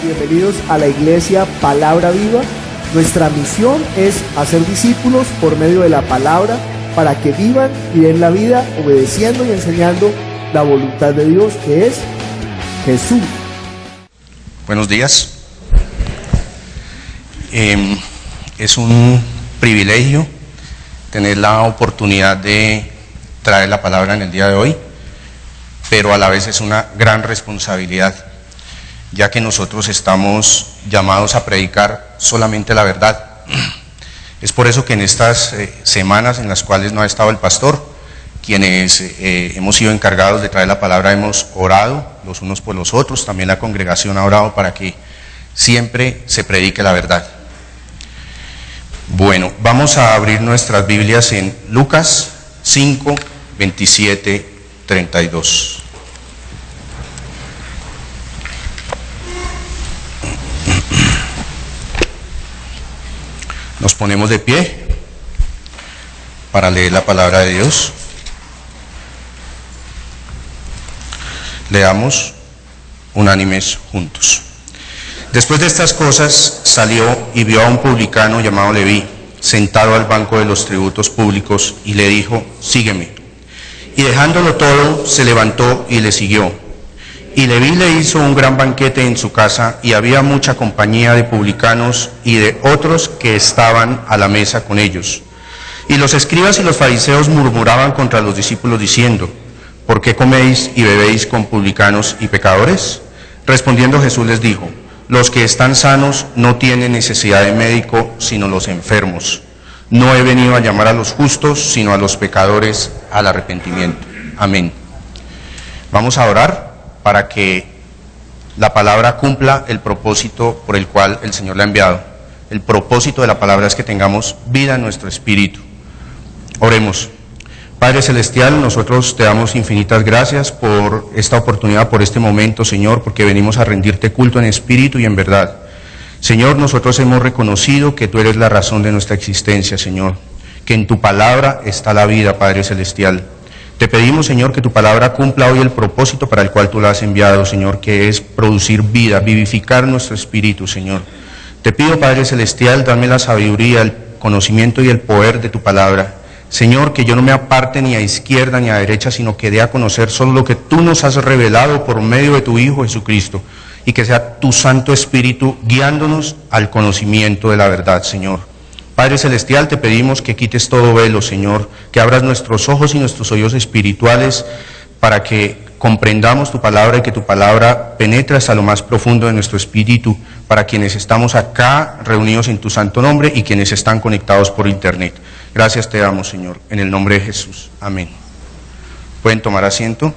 bienvenidos a la iglesia Palabra Viva. Nuestra misión es hacer discípulos por medio de la palabra para que vivan y den la vida obedeciendo y enseñando la voluntad de Dios, que es Jesús. Buenos días. Es un privilegio tener la oportunidad de traer la palabra en el día de hoy, pero a la vez es una gran responsabilidad, ya que nosotros estamos llamados a predicar solamente la verdad. Es por eso que en estas semanas en las cuales no ha estado el pastor, quienes hemos sido encargados de traer la palabra, hemos orado los unos por los otros. También la congregación ha orado para que siempre se predique la verdad. Bueno, vamos a abrir nuestras Biblias en Lucas 5, 27, 32. Nos ponemos de pie para leer la palabra de Dios. Leamos unánimes juntos. Después de estas cosas salió y vio a un publicano llamado Leví sentado al banco de los tributos públicos y le dijo: sígueme. Y dejándolo todo se levantó y le siguió. Y Leví le hizo un gran banquete en su casa, y había mucha compañía de publicanos y de otros que estaban a la mesa con ellos. Y los escribas y los fariseos murmuraban contra los discípulos diciendo: ¿por qué coméis y bebéis con publicanos y pecadores? Respondiendo Jesús les dijo: los que están sanos no tienen necesidad de médico, sino los enfermos. No he venido a llamar a los justos, sino a los pecadores al arrepentimiento. Amén. Vamos a orar para que la palabra cumpla el propósito por el cual el Señor la ha enviado. El propósito de la palabra es que tengamos vida en nuestro espíritu. Oremos. Padre Celestial, nosotros te damos infinitas gracias por esta oportunidad, por este momento, Señor, porque venimos a rendirte culto en espíritu y en verdad. Señor, nosotros hemos reconocido que tú eres la razón de nuestra existencia, Señor, que en tu palabra está la vida, Padre Celestial. Te pedimos, Señor, que tu palabra cumpla hoy el propósito para el cual tú la has enviado, Señor, que es producir vida, vivificar nuestro espíritu, Señor. Te pido, Padre Celestial, dame la sabiduría, el conocimiento y el poder de tu palabra. Señor, que yo no me aparte ni a izquierda ni a derecha, sino que dé a conocer solo lo que tú nos has revelado por medio de tu Hijo Jesucristo, y que sea tu Santo Espíritu guiándonos al conocimiento de la verdad, Señor. Padre Celestial, te pedimos que quites todo velo, Señor, que abras nuestros ojos y nuestros oídos espirituales para que comprendamos tu palabra y que tu palabra penetre hasta lo más profundo de nuestro espíritu, para quienes estamos acá reunidos en tu santo nombre y quienes están conectados por internet. Gracias te damos, Señor, en el nombre de Jesús. Amén. ¿Pueden tomar asiento?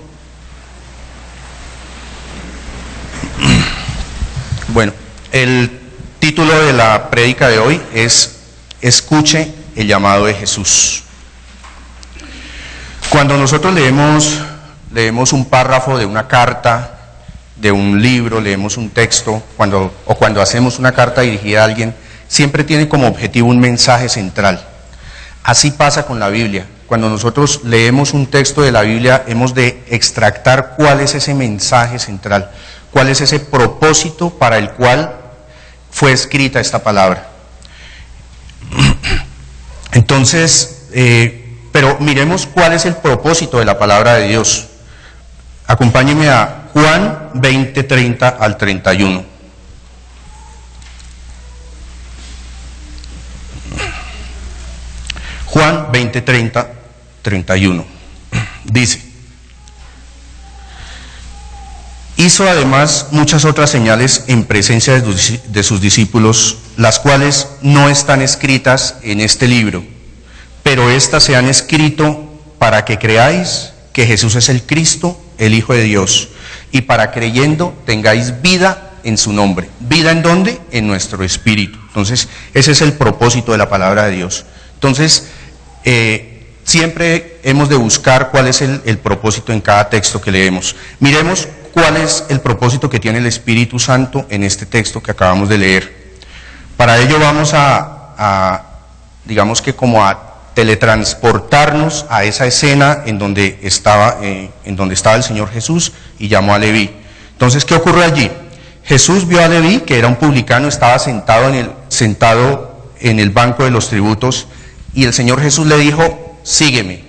Bueno, el título de la prédica de hoy es Escuche el llamado de Jesús. Cuando nosotros leemos un párrafo de una carta, de un libro, leemos un texto, cuando hacemos una carta dirigida a alguien, siempre tiene como objetivo un mensaje central. Así pasa con la Biblia. Cuando nosotros leemos un texto de la Biblia, hemos de extractar cuál es ese mensaje central, cuál es ese propósito para el cual fue escrita esta palabra. Entonces, pero miremos cuál es el propósito de la palabra de Dios. Acompáñenme a Juan 20, 30 al 31. Juan 20, 30, 31. Dice: hizo además muchas otras señales en presencia de sus discípulos, las cuales no están escritas en este libro, pero estas se han escrito para que creáis que Jesús es el Cristo, el Hijo de Dios, y para creyendo tengáis vida en su nombre. ¿Vida en dónde? En nuestro espíritu. Entonces, ese es el propósito de la palabra de Dios. Entonces, siempre hemos de buscar cuál es el propósito en cada texto que leemos. Miremos cuál es el propósito que tiene el Espíritu Santo en este texto que acabamos de leer. Para ello vamos digamos que como a teletransportarnos a esa escena en donde estaba el Señor Jesús y llamó a Leví. Entonces, ¿qué ocurre allí? Jesús vio a Leví, que era un publicano, estaba sentado en el banco de los tributos, y el Señor Jesús le dijo, sígueme.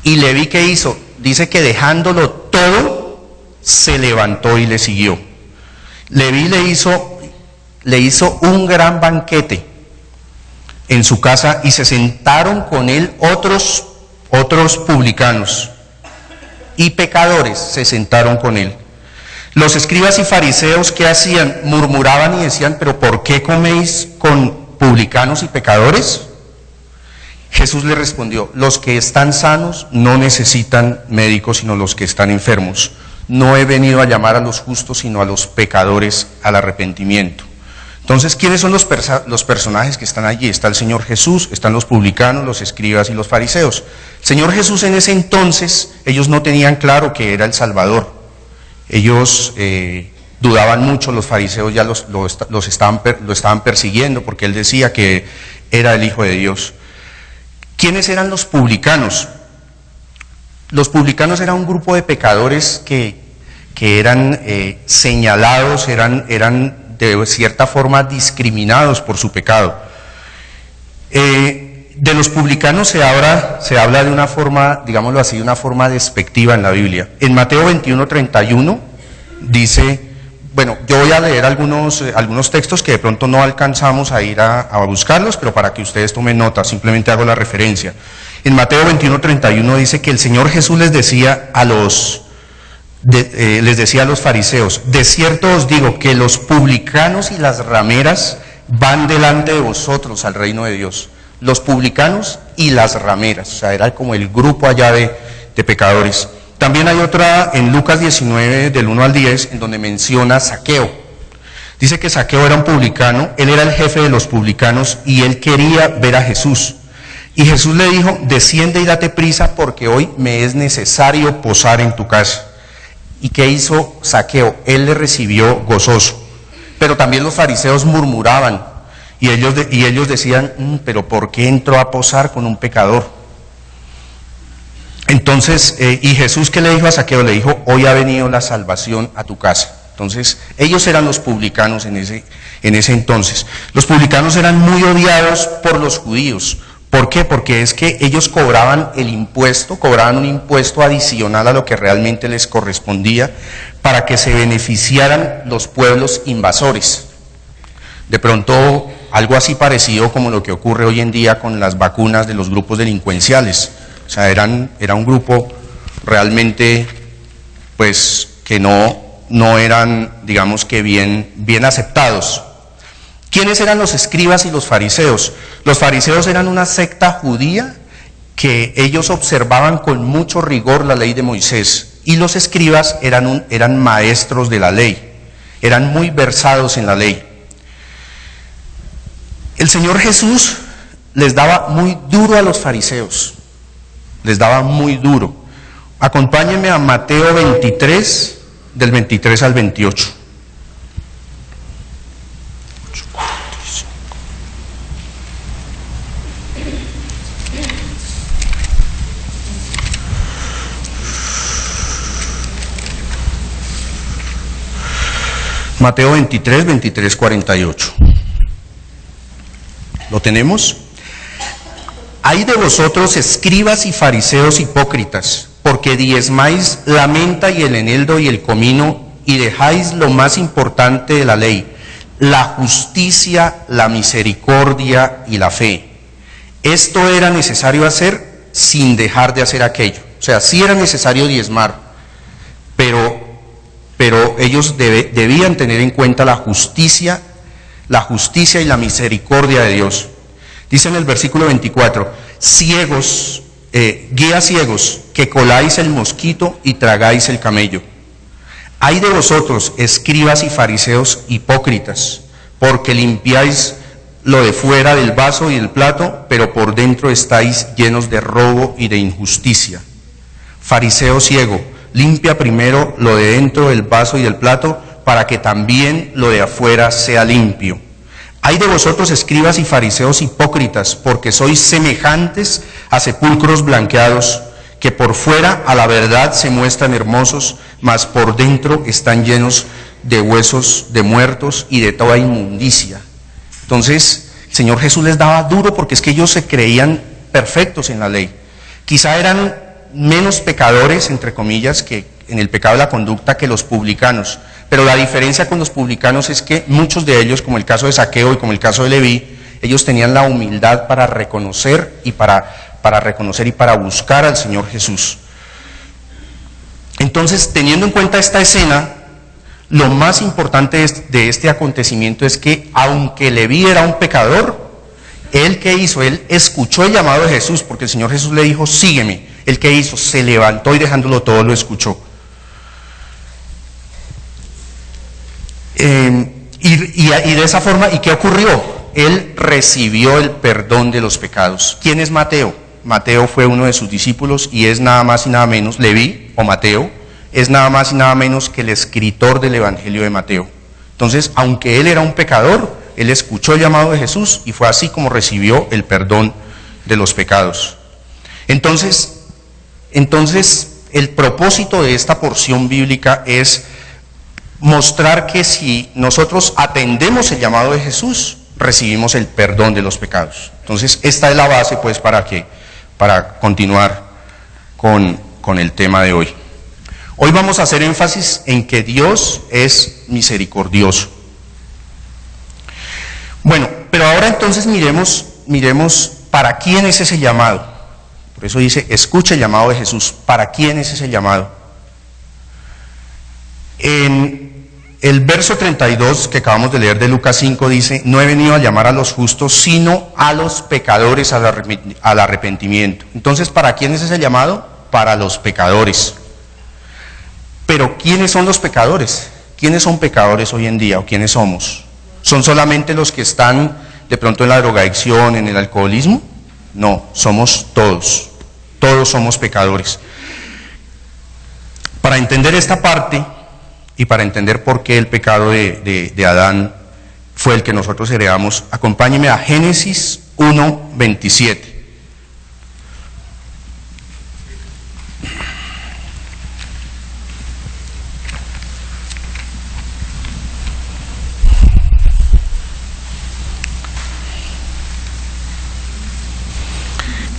Y Leví, ¿qué hizo? Dice que dejándolo todo, se levantó y le siguió. Leví le hizo un gran banquete en su casa y se sentaron con él otros publicanos y pecadores se sentaron con él. Los escribas y fariseos, ¿qué hacían? Murmuraban y decían, ¿pero por qué coméis con publicanos y pecadores? Jesús le respondió, los que están sanos no necesitan médicos, sino los que están enfermos. No he venido a llamar a los justos, sino a los pecadores al arrepentimiento. Entonces, ¿quiénes son los personajes que están allí? Está el Señor Jesús, están los publicanos, los escribas y los fariseos. El Señor Jesús en ese entonces, ellos no tenían claro que era el Salvador. Ellos dudaban mucho, los fariseos ya lo estaban persiguiendo porque él decía que era el Hijo de Dios. ¿Quiénes eran los publicanos? Los publicanos eran un grupo de pecadores que eran señalados, eran de cierta forma discriminados por su pecado. De los publicanos se habla de una forma, digámoslo así, de una forma despectiva en la Biblia. En Mateo 21:31 dice, bueno, yo voy a leer algunos textos que de pronto no alcanzamos a ir a buscarlos, pero para que ustedes tomen nota, simplemente hago la referencia. En Mateo 21:31 dice que el Señor Jesús les decía a los fariseos, de cierto os digo que los publicanos y las rameras van delante de vosotros al reino de Dios. Los publicanos y las rameras, o sea, era como el grupo allá de pecadores. También hay otra en Lucas 19, del 1 al 10, en donde menciona Zaqueo. Dice que Zaqueo era un publicano, él era el jefe de los publicanos y él quería ver a Jesús. Y Jesús le dijo, desciende y date prisa porque hoy me es necesario posar en tu casa. ¿Y qué hizo Zaqueo? Él le recibió gozoso. Pero también los fariseos murmuraban y ellos decían, pero ¿por qué entró a posar con un pecador? Entonces, y Jesús, ¿qué le dijo a Zaqueo? Le dijo, hoy ha venido la salvación a tu casa. Entonces, ellos eran los publicanos en ese entonces. Los publicanos eran muy odiados por los judíos. ¿Por qué? Porque es que ellos cobraban un impuesto adicional a lo que realmente les correspondía para que se beneficiaran los pueblos invasores. De pronto, algo así parecido como lo que ocurre hoy en día con las vacunas de los grupos delincuenciales. O sea, era un grupo realmente, pues, que no eran, digamos que bien aceptados. ¿Quiénes eran los escribas y los fariseos? Los fariseos eran una secta judía que ellos observaban con mucho rigor la ley de Moisés, y los escribas eran maestros de la ley, eran muy versados en la ley. El Señor Jesús les daba muy duro a los fariseos, les daba muy duro. Acompáñenme a Mateo 23, del 23 al 28. Mateo 23, 48. ¿Lo tenemos? Ay de vosotros, escribas y fariseos hipócritas, porque diezmáis la menta y el eneldo y el comino, y dejáis lo más importante de la ley, la justicia, la misericordia y la fe. Esto era necesario hacer sin dejar de hacer aquello. O sea, sí era necesario diezmar, pero ellos debían tener en cuenta la justicia y la misericordia de Dios. Dice en el versículo 24, ciegos, guías ciegos, que coláis el mosquito y tragáis el camello. Ay de vosotros, escribas y fariseos hipócritas, porque limpiáis lo de fuera del vaso y del plato, pero por dentro estáis llenos de robo y de injusticia. Fariseo ciego, limpia primero lo de dentro del vaso y del plato, para que también lo de afuera sea limpio. Ay de vosotros, escribas y fariseos hipócritas, porque sois semejantes a sepulcros blanqueados, que por fuera a la verdad se muestran hermosos, mas por dentro están llenos de huesos de muertos y de toda inmundicia. Entonces, el Señor Jesús les daba duro porque es que ellos se creían perfectos en la ley. Quizá eran menos pecadores, entre comillas, que en el pecado de la conducta que los publicanos. Pero la diferencia con los publicanos es que muchos de ellos, como el caso de Zaqueo y como el caso de Leví, ellos tenían la humildad para reconocer y para buscar al Señor Jesús. Entonces, teniendo en cuenta esta escena, lo más importante de este acontecimiento es que, aunque Leví era un pecador, ¿él qué hizo? Él escuchó el llamado de Jesús, porque el Señor Jesús le dijo, sígueme. ¿Él qué hizo? Se levantó y dejándolo todo lo escuchó. Y de esa forma, ¿y qué ocurrió? Él recibió el perdón de los pecados. ¿Quién es Mateo? Mateo fue uno de sus discípulos y es nada más y nada menos, Leví o Mateo, es nada más y nada menos que el escritor del Evangelio de Mateo. Entonces, aunque él era un pecador, él escuchó el llamado de Jesús y fue así como recibió el perdón de los pecados. Entonces, el propósito de esta porción bíblica es mostrar que si nosotros atendemos el llamado de Jesús, recibimos el perdón de los pecados. Entonces, esta es la base, pues, para continuar con el tema de hoy. Hoy vamos a hacer énfasis en que Dios es misericordioso. Bueno, pero ahora entonces miremos para quién es ese llamado. Por eso dice, escucha el llamado de Jesús. ¿Para quién es ese llamado? En el verso 32 que acabamos de leer de Lucas 5 dice, no he venido a llamar a los justos, sino a los pecadores al arrepentimiento. Entonces, ¿para quién es ese llamado? Para los pecadores. Pero ¿quiénes son los pecadores? ¿Quiénes son pecadores hoy en día o quiénes somos? ¿Son solamente los que están de pronto en la drogadicción, en el alcoholismo? No, somos todos. Todos somos pecadores. Para entender esta parte y para entender por qué el pecado de Adán fue el que nosotros heredamos, acompáñeme a Génesis 1:27.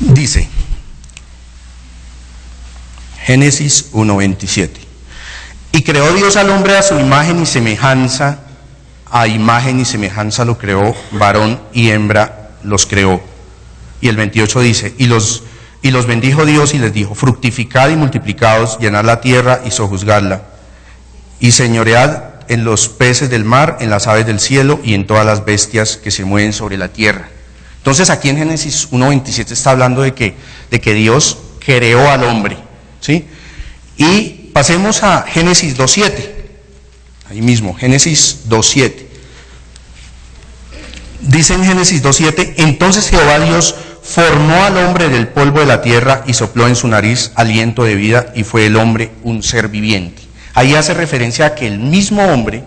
Dice, Génesis 1:27, y creó Dios al hombre a su imagen y semejanza, a imagen y semejanza lo creó, varón y hembra los creó. Y el 28 dice, y los bendijo Dios y les dijo, fructificad y multiplicaos, llenad la tierra y sojuzgadla, y señoread en los peces del mar, en las aves del cielo y en todas las bestias que se mueven sobre la tierra. Entonces aquí en Génesis 1:27 está hablando de que Dios creó al hombre, ¿sí? Y pasemos a Génesis 2:7, ahí mismo, Génesis 2:7. Dice en Génesis 2:7, entonces Jehová Dios formó al hombre del polvo de la tierra y sopló en su nariz aliento de vida y fue el hombre un ser viviente. Ahí hace referencia a que el mismo hombre,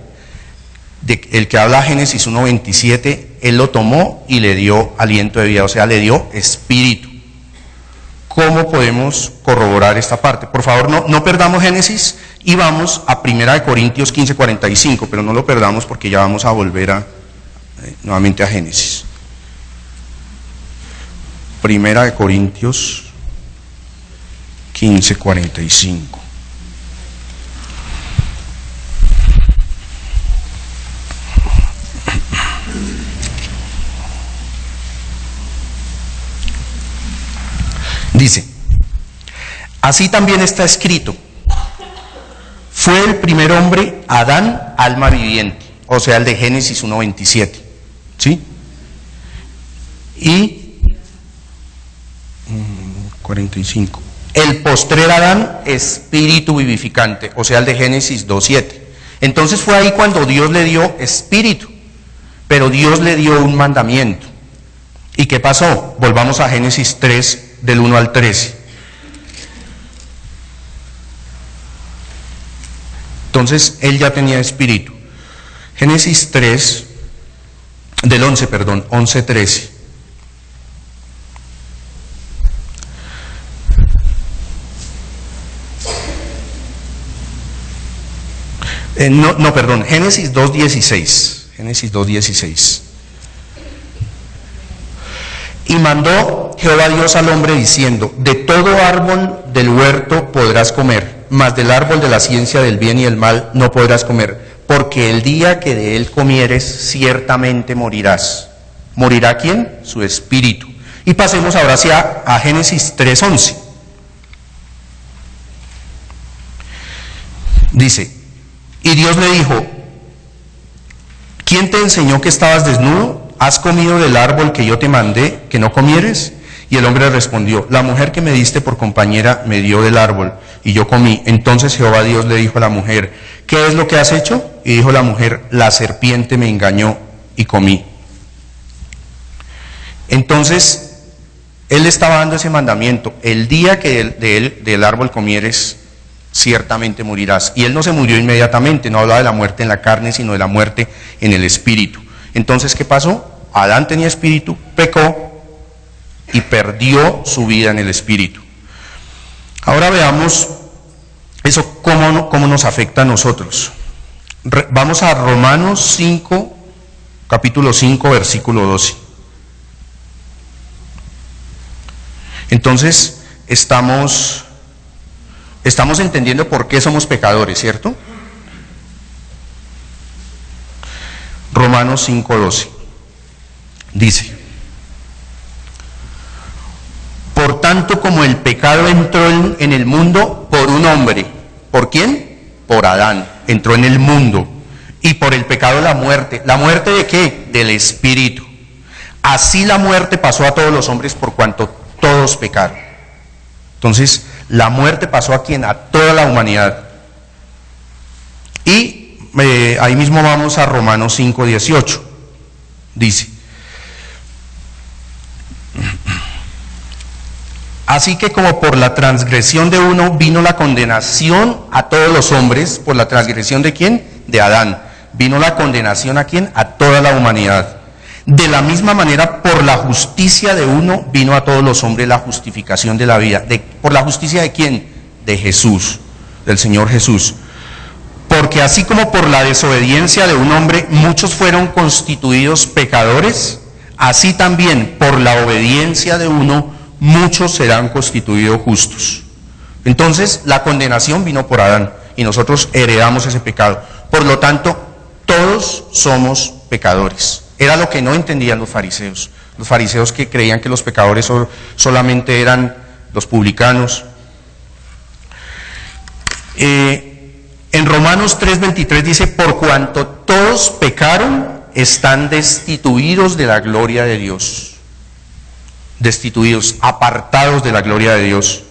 el que habla Génesis 1:27, él lo tomó y le dio aliento de vida, o sea, le dio espíritu. ¿Cómo podemos corroborar esta parte? Por favor, no perdamos Génesis y vamos a 1 Corintios 15:45, pero no lo perdamos porque ya vamos a volver nuevamente a Génesis. 1 Corintios 15:45. Dice, así también está escrito, fue el primer hombre, Adán, alma viviente, o sea, el de Génesis 1:27, ¿sí? Y 45, el postrer Adán, espíritu vivificante, o sea, el de Génesis 2:7. Entonces fue ahí cuando Dios le dio espíritu, pero Dios le dio un mandamiento. ¿Y qué pasó? Volvamos a Génesis 3, del 1 al 13. Entonces, él ya tenía espíritu. Génesis 3, del 11, 11:13. Perdón, Génesis 2:16. Génesis 2:16. Y mandó Jehová Dios al hombre diciendo: de todo árbol del huerto podrás comer, mas del árbol de la ciencia del bien y del mal no podrás comer, porque el día que de él comieres ciertamente morirás. ¿Morirá quién? Su espíritu. Y pasemos ahora a Génesis 3:11. Dice: y Dios le dijo: ¿quién te enseñó que estabas desnudo? ¿Has comido del árbol que yo te mandé que no comieres? Y el hombre respondió: la mujer que me diste por compañera me dio del árbol y yo comí. Entonces Jehová Dios le dijo a la mujer: ¿qué es lo que has hecho? Y dijo la mujer: la serpiente me engañó y comí. Entonces él estaba dando ese mandamiento: el día que del árbol comieres ciertamente morirás. Y él no se murió inmediatamente, no hablaba de la muerte en la carne, sino de la muerte en el espíritu. Entonces, ¿qué pasó? Adán tenía espíritu, pecó y perdió su vida en el espíritu. Ahora veamos eso cómo nos afecta a nosotros. Vamos a Romanos 5, capítulo 5, versículo 12. Entonces, estamos entendiendo por qué somos pecadores, ¿cierto? Romanos 5, 12. Dice: por tanto, como el pecado entró en el mundo por un hombre. ¿Por quién? Por Adán. Entró en el mundo. Y por el pecado la muerte. ¿La muerte de qué? Del espíritu. Así la muerte pasó a todos los hombres por cuanto todos pecaron. Entonces, la muerte pasó ¿a quién? A toda la humanidad. Y ahí mismo vamos a Romanos 5, 18. Dice: así que como por la transgresión de uno vino la condenación a todos los hombres, ¿por la transgresión de quién? De Adán. Vino la condenación ¿a quién? A toda la humanidad. De la misma manera, por la justicia de uno vino a todos los hombres la justificación de la vida. ¿Por la justicia de quién? De Jesús, del Señor Jesús. Porque así como por la desobediencia de un hombre muchos fueron constituidos pecadores, así también por la obediencia de uno muchos serán constituidos justos. Entonces, la condenación vino por Adán y nosotros heredamos ese pecado. Por lo tanto, todos somos pecadores. Era lo que no entendían los fariseos. Los fariseos que creían que los pecadores solamente eran los publicanos. En Romanos 3:23 dice: por cuanto todos pecaron, están destituidos de la gloria de Dios. Destituidos, apartados de la gloria de Dios.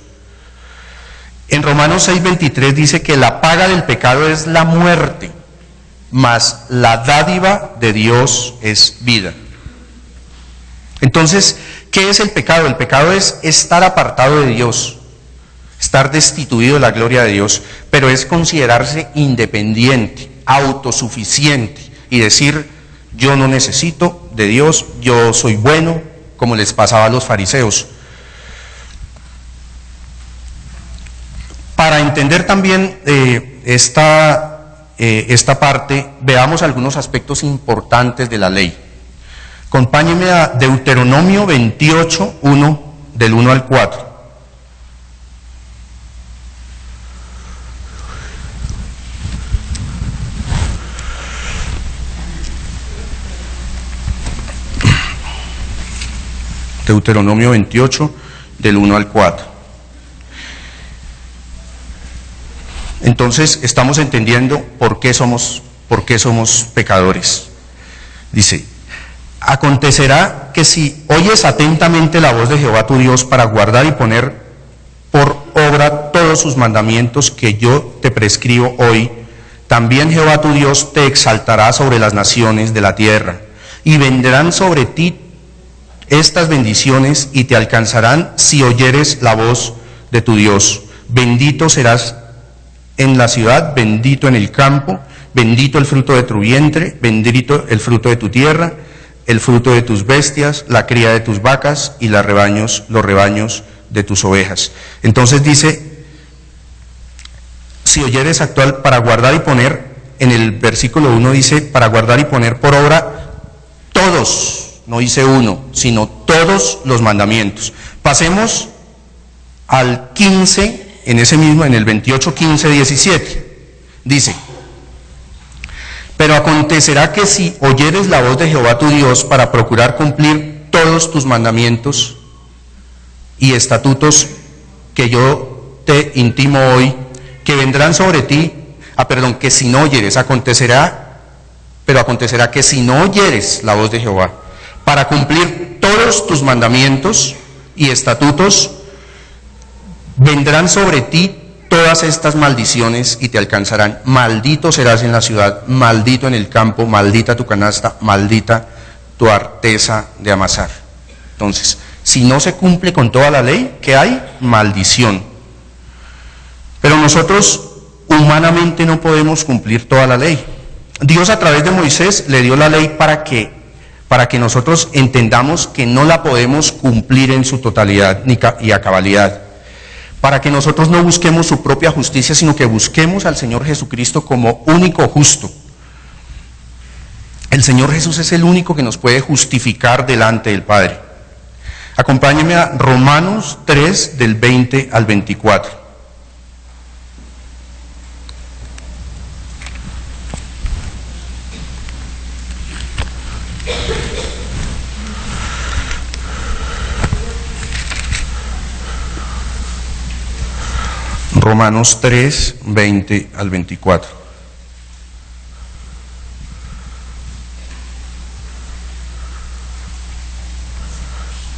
En Romanos 6:23 dice que la paga del pecado es la muerte, mas la dádiva de Dios es vida. Entonces, ¿qué es el pecado? El pecado es estar apartado de Dios, estar destituido de la gloria de Dios, pero es considerarse independiente, autosuficiente y decir: yo no necesito de Dios, yo soy bueno, como les pasaba a los fariseos. Para entender también esta parte, veamos algunos aspectos importantes de la ley. Acompáñenme a Deuteronomio 28, 1, del 1 al 4. Deuteronomio 28, del 1 al 4. Entonces, estamos entendiendo por qué somos pecadores. Dice: acontecerá que si oyes atentamente la voz de Jehová tu Dios para guardar y poner por obra todos sus mandamientos que yo te prescribo hoy, también Jehová tu Dios te exaltará sobre las naciones de la tierra, y vendrán sobre ti estas bendiciones y te alcanzarán si oyeres la voz de tu Dios. Bendito serás en la ciudad, bendito en el campo, bendito el fruto de tu vientre, bendito el fruto de tu tierra, el fruto de tus bestias, la cría de tus vacas y los rebaños de tus ovejas. Entonces dice: si oyeres actual para guardar y poner en el versículo 1 dice, para guardar y poner por obra todos, no dice uno, sino todos los mandamientos. Pasemos al 15, en ese mismo, en el 28, 15, 17. Dice, pero acontecerá que si oyeres la voz de Jehová tu Dios para procurar cumplir todos tus mandamientos y estatutos que yo te intimo hoy, que vendrán sobre ti, que si no oyeres, acontecerá que si no oyeres la voz de Jehová, para cumplir todos tus mandamientos y estatutos, vendrán sobre ti todas estas maldiciones y te alcanzarán. Maldito serás en la ciudad, maldito en el campo, maldita tu canasta, maldita tu arteza de amasar. Entonces, si no se cumple con toda la ley, ¿qué hay? Maldición. Pero nosotros humanamente no podemos cumplir toda la ley. Dios a través de Moisés le dio la ley para que nosotros entendamos que no la podemos cumplir en su totalidad y a cabalidad. Para que nosotros no busquemos su propia justicia, sino que busquemos al Señor Jesucristo como único justo. El Señor Jesús es el único que nos puede justificar delante del Padre. Acompáñenme a Romanos 3, del 20 al 24. Romanos 3, 20 al 24.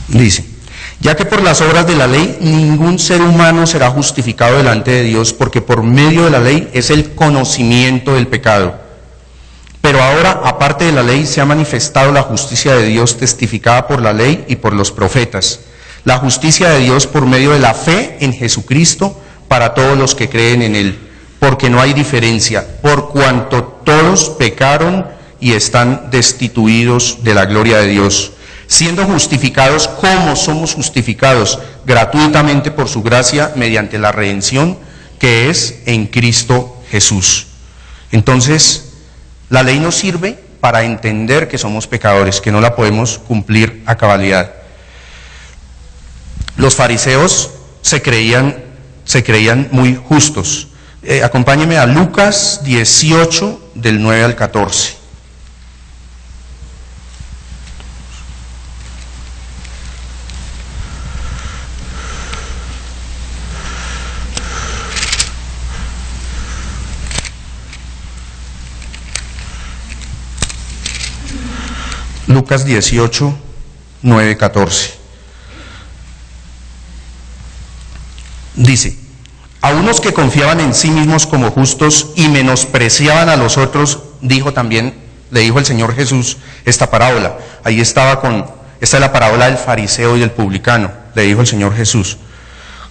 Dice, ya que por las obras de la ley ningún ser humano será justificado delante de Dios, porque por medio de la ley es el conocimiento del pecado. Pero ahora, aparte de la ley, se ha manifestado la justicia de Dios testificada por la ley y por los profetas. La justicia de Dios por medio de la fe en Jesucristo, para todos los que creen en Él, porque no hay diferencia, por cuanto todos pecaron y están destituidos de la gloria de Dios, siendo justificados como somos justificados gratuitamente por su gracia mediante la redención que es en Cristo Jesús. Entonces, la ley nos sirve para entender que somos pecadores, que no la podemos cumplir a cabalidad. Los fariseos se creían muy justos. Acompáñenme a Lucas 18, del 9 al 14. Lucas 18, 9, 14. Dice, a unos que confiaban en sí mismos como justos y menospreciaban a los otros, le dijo el Señor Jesús esta parábola. Ahí esta es la parábola del fariseo y del publicano. Le dijo el Señor Jesús,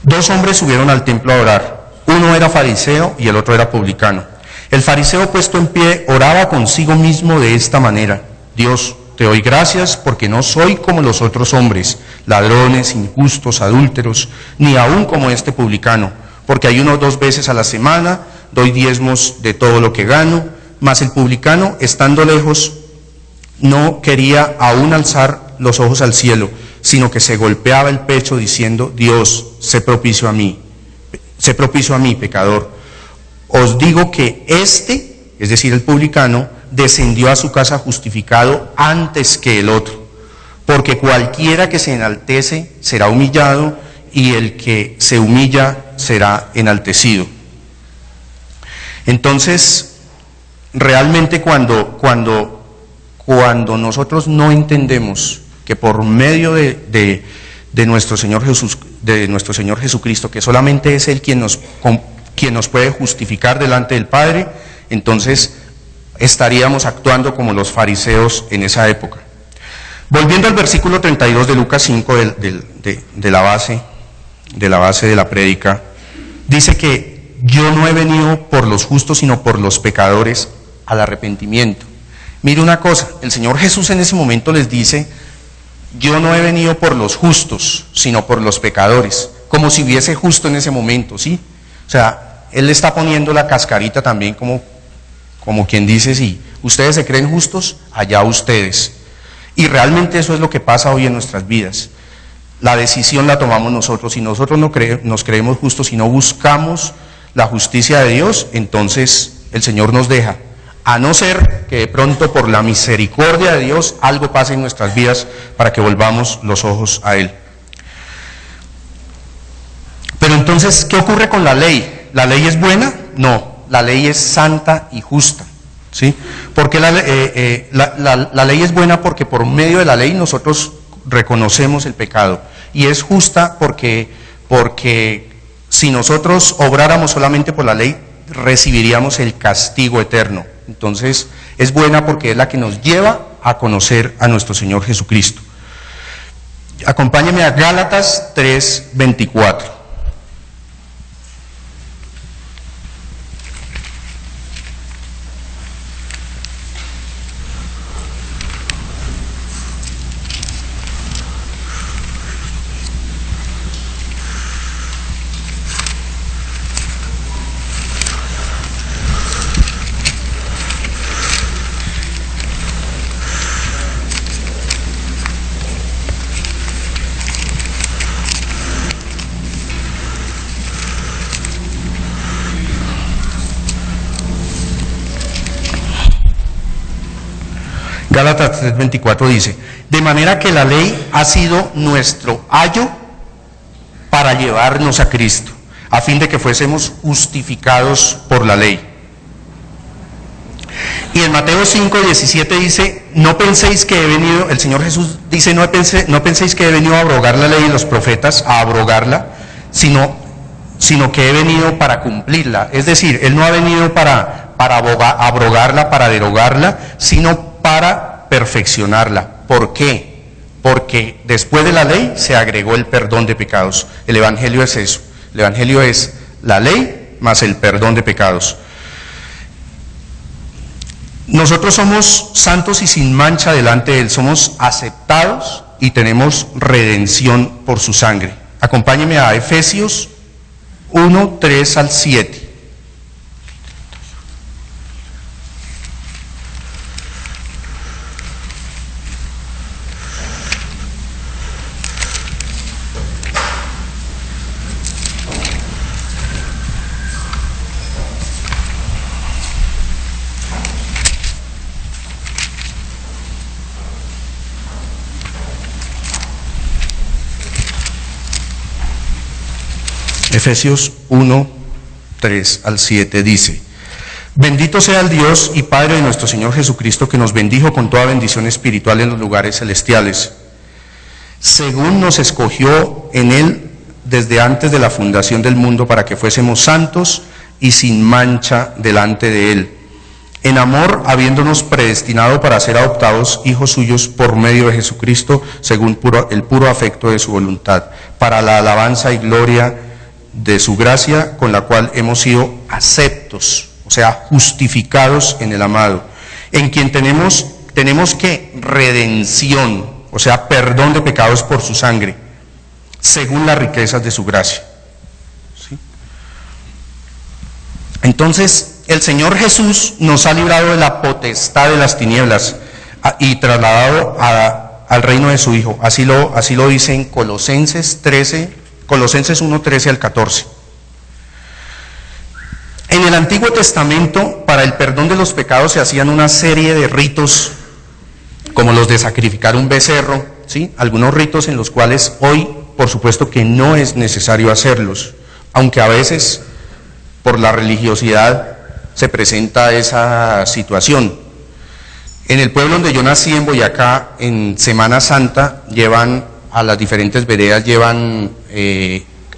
2 hombres subieron al templo a orar. Uno era fariseo y el otro era publicano. El fariseo, puesto en pie, oraba consigo mismo de esta manera: Dios, te doy gracias porque no soy como los otros hombres, ladrones, injustos, adúlteros, ni aún como este publicano, porque ayuno 2 veces a la semana, doy diezmos de todo lo que gano. Mas el publicano, estando lejos, no quería aún alzar los ojos al cielo, sino que se golpeaba el pecho diciendo: Dios, sé propicio a mí, pecador. Os digo que este, es decir, el publicano, descendió a su casa justificado antes que el otro, porque cualquiera que se enaltece será humillado, y el que se humilla será enaltecido. Entonces, realmente cuando nosotros no entendemos que por medio de nuestro Señor Jesucristo, que solamente es Él quien nos puede justificar delante del Padre, entonces estaríamos actuando como los fariseos en esa época. Volviendo al versículo 32 de Lucas 5, de la base de la prédica, dice que yo no he venido por los justos, sino por los pecadores al arrepentimiento. Mire una cosa, el Señor Jesús en ese momento les dice: yo no he venido por los justos, sino por los pecadores, como si hubiese justo en ese momento, ¿sí? O sea, Él le está poniendo la cascarita también como como quien dice, sí, ustedes se creen justos, allá ustedes. Y realmente eso es lo que pasa hoy en nuestras vidas. La decisión la tomamos nosotros. Si nosotros no nos creemos justos, si no buscamos la justicia de Dios, entonces el Señor nos deja. A no ser que de pronto por la misericordia de Dios algo pase en nuestras vidas para que volvamos los ojos a Él. Pero entonces, ¿qué ocurre con la ley? ¿La ley es buena? No, la ley es santa y justa. ¿Sí? Porque la ley es buena porque por medio de la ley nosotros reconocemos el pecado, y es justa porque si nosotros obráramos solamente por la ley recibiríamos el castigo eterno. Entonces es buena porque es la que nos lleva a conocer a nuestro Señor Jesucristo. Acompáñeme a Gálatas 3:24. Gálatas 3:24 dice: de manera que la ley ha sido nuestro ayo para llevarnos a Cristo, a fin de que fuésemos justificados por la ley. Y en Mateo 5:17 dice: no penséis que he venido, el Señor Jesús dice, no penséis que he venido a abrogar la ley y los profetas, a abrogarla, sino que he venido para cumplirla. Es decir, Él no ha venido para abrogarla, para derogarla, sino para perfeccionarla. ¿Por qué? Porque después de la ley se agregó el perdón de pecados. El Evangelio es eso. El Evangelio es la ley más el perdón de pecados. Nosotros somos santos y sin mancha delante de Él, somos aceptados y tenemos redención por su sangre. Acompáñeme a Efesios 1:3-7. Efesios 1:3-7 dice: bendito sea el Dios y Padre de nuestro Señor Jesucristo, que nos bendijo con toda bendición espiritual en los lugares celestiales, según nos escogió en Él desde antes de la fundación del mundo, para que fuésemos santos y sin mancha delante de Él, en amor, habiéndonos predestinado para ser adoptados hijos suyos por medio de Jesucristo, según el puro afecto de su voluntad, para la alabanza y gloria de su gracia, con la cual hemos sido aceptos, o sea, justificados en el amado, en quien tenemos que redención, o sea, perdón de pecados por su sangre, según las riquezas de su gracia. ¿Sí? Entonces, el Señor Jesús nos ha librado de la potestad de las tinieblas y trasladado al reino de su Hijo. Así lo dice en Colosenses 1:13-14. En el Antiguo Testamento, para el perdón de los pecados se hacían una serie de ritos, como los de sacrificar un becerro, ¿sí? Algunos ritos en los cuales hoy, por supuesto que no es necesario hacerlos, aunque a veces, por la religiosidad, se presenta esa situación. En el pueblo donde yo nací, en Boyacá, en Semana Santa, llevan a las diferentes veredas,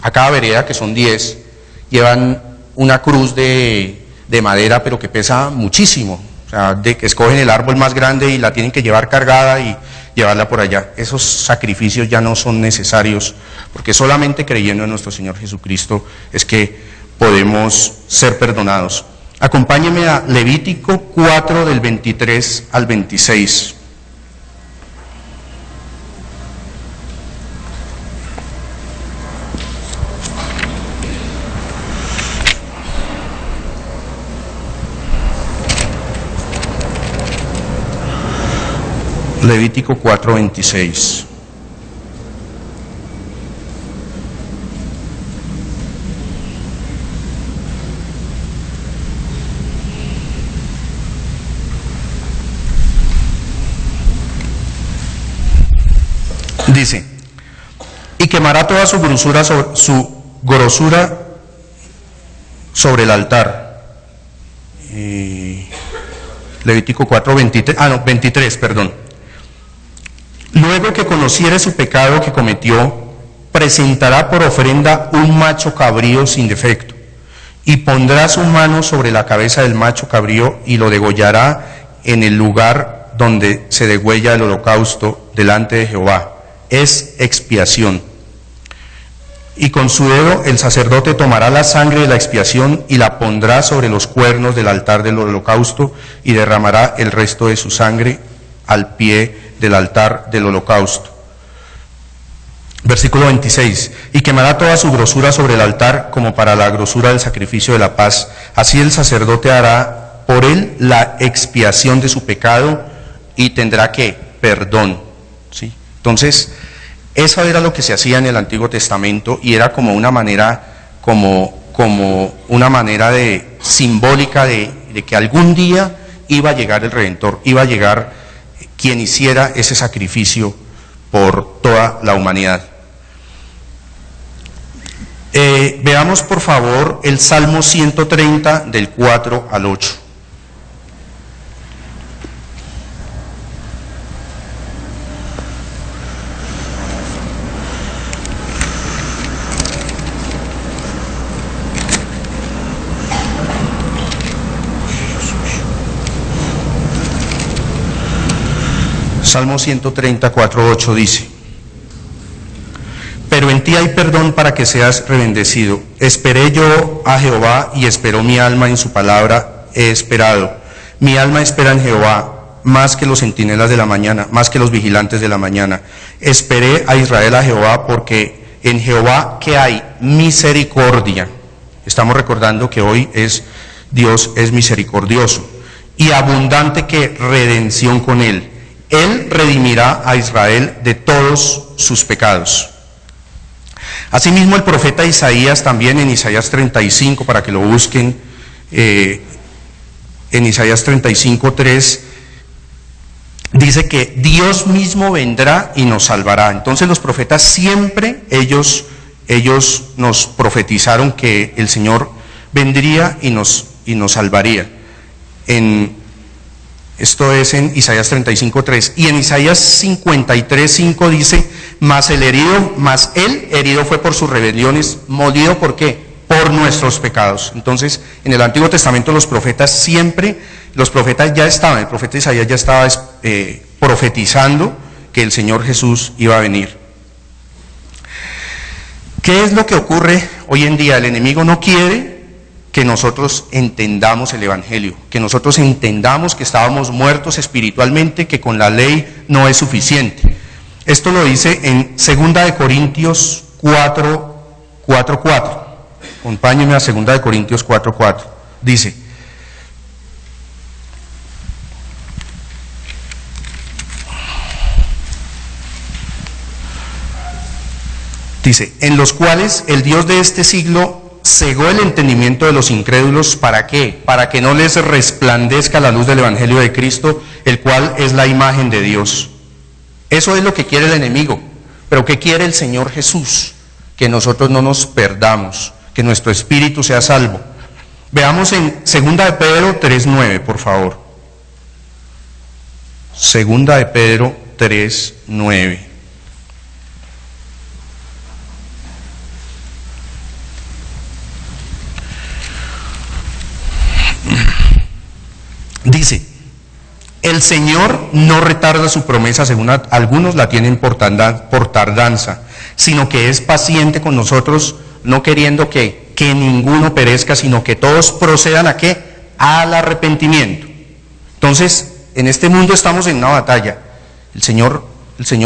a cada vereda, que son 10, llevan una cruz de madera, pero que pesa muchísimo. O sea, de que escogen el árbol más grande y la tienen que llevar cargada y llevarla por allá. Esos sacrificios ya no son necesarios, porque solamente creyendo en nuestro Señor Jesucristo es que podemos ser perdonados. Acompáñeme a Levítico 4, del 23 al 26. Levítico 4:26. Dice, y quemará toda su grosura sobre el altar. Levítico 23, perdón. Luego que conociere su pecado que cometió, presentará por ofrenda un macho cabrío sin defecto, y pondrá su mano sobre la cabeza del macho cabrío y lo degollará en el lugar donde se degüella el holocausto delante de Jehová. Es expiación. Y con su dedo el sacerdote tomará la sangre de la expiación y la pondrá sobre los cuernos del altar del holocausto y derramará el resto de su sangre al pie del altar del holocausto. Versículo 26. Y quemará toda su grosura sobre el altar como para la grosura del sacrificio de la paz. Así el sacerdote hará por él la expiación de su pecado y tendrá que perdón. ¿Sí? Entonces, eso era lo que se hacía en el Antiguo Testamento y era como una manera, como una manera simbólica de que algún día iba a llegar el Redentor, iba a llegar quien hiciera ese sacrificio por toda la humanidad. Veamos por favor el Salmo 130 del 4 al 8. Salmo 130, 4, 8 dice: pero en ti hay perdón para que seas rebendecido. Esperé yo a Jehová y esperó mi alma en su palabra, he esperado. Mi alma espera en Jehová, más que los centinelas de la mañana, más que los vigilantes de la mañana. Esperé a Israel a Jehová, porque en Jehová que hay misericordia. Estamos recordando que hoy Dios es misericordioso y abundante que redención con él. Él redimirá a Israel de todos sus pecados. Asimismo el profeta Isaías también en Isaías 35, para que lo busquen, en Isaías 35, 3, dice que Dios mismo vendrá y nos salvará. Entonces los profetas siempre, ellos nos profetizaron que el Señor vendría y nos salvaría. Esto es en Isaías 35:3. Y en Isaías 53:5 dice: mas él herido fue por sus rebeliones, molido ¿por qué? Por nuestros pecados. Entonces, en el Antiguo Testamento el profeta Isaías ya estaba profetizando que el Señor Jesús iba a venir. ¿Qué es lo que ocurre hoy en día? El enemigo no quiere que nosotros entendamos el Evangelio, que nosotros entendamos que estábamos muertos espiritualmente, que con la ley no es suficiente. Esto lo dice en 2 Corintios 4:4. Acompáñenme a 2 Corintios 4:4. Dice, en los cuales el Dios de este siglo cegó el entendimiento de los incrédulos. ¿Para qué? Para que no les resplandezca la luz del Evangelio de Cristo, el cual es la imagen de Dios. Eso es lo que quiere el enemigo. Pero ¿qué quiere el Señor Jesús? Que nosotros no nos perdamos, que nuestro espíritu sea salvo. Veamos en 2 de Pedro 3:9, por favor. 2 de Pedro 3:9. Dice: el Señor no retarda su promesa, según algunos la tienen por tardanza, sino que es paciente con nosotros, no queriendo que ninguno perezca, sino que todos procedan ¿a qué? Al arrepentimiento. Entonces, en este mundo estamos en una batalla. El Señor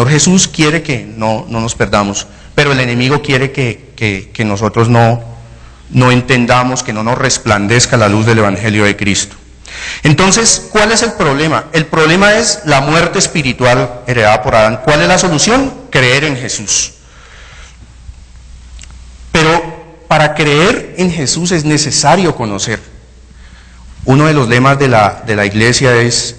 Jesús quiere que no nos perdamos, pero el enemigo quiere que nosotros no entendamos, que no nos resplandezca la luz del Evangelio de Cristo. Entonces, ¿cuál es el problema? El problema es la muerte espiritual heredada por Adán. ¿Cuál es la solución? Creer en Jesús. Pero para creer en Jesús es necesario conocer. Uno de los lemas de la iglesia es,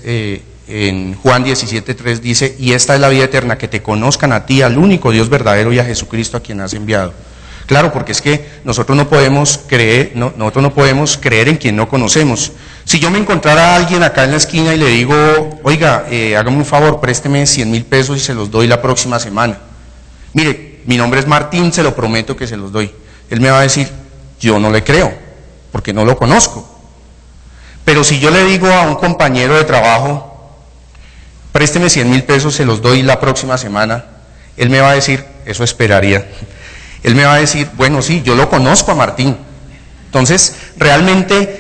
en Juan 17:3 dice, y esta es la vida eterna, que te conozcan a ti, al único Dios verdadero, y a Jesucristo a quien has enviado. Claro, porque es que nosotros no podemos creer en quien no conocemos. Si yo me encontrara a alguien acá en la esquina y le digo, oiga, hágame un favor, présteme 100,000 pesos y se los doy la próxima semana. Mire, mi nombre es Martín, se lo prometo que se los doy. Él me va a decir, yo no le creo, porque no lo conozco. Pero si yo le digo a un compañero de trabajo, présteme 100,000 pesos, se los doy la próxima semana, él me va a decir, eso esperaría. Él me va a decir, bueno, sí, yo lo conozco a Martín. Entonces, realmente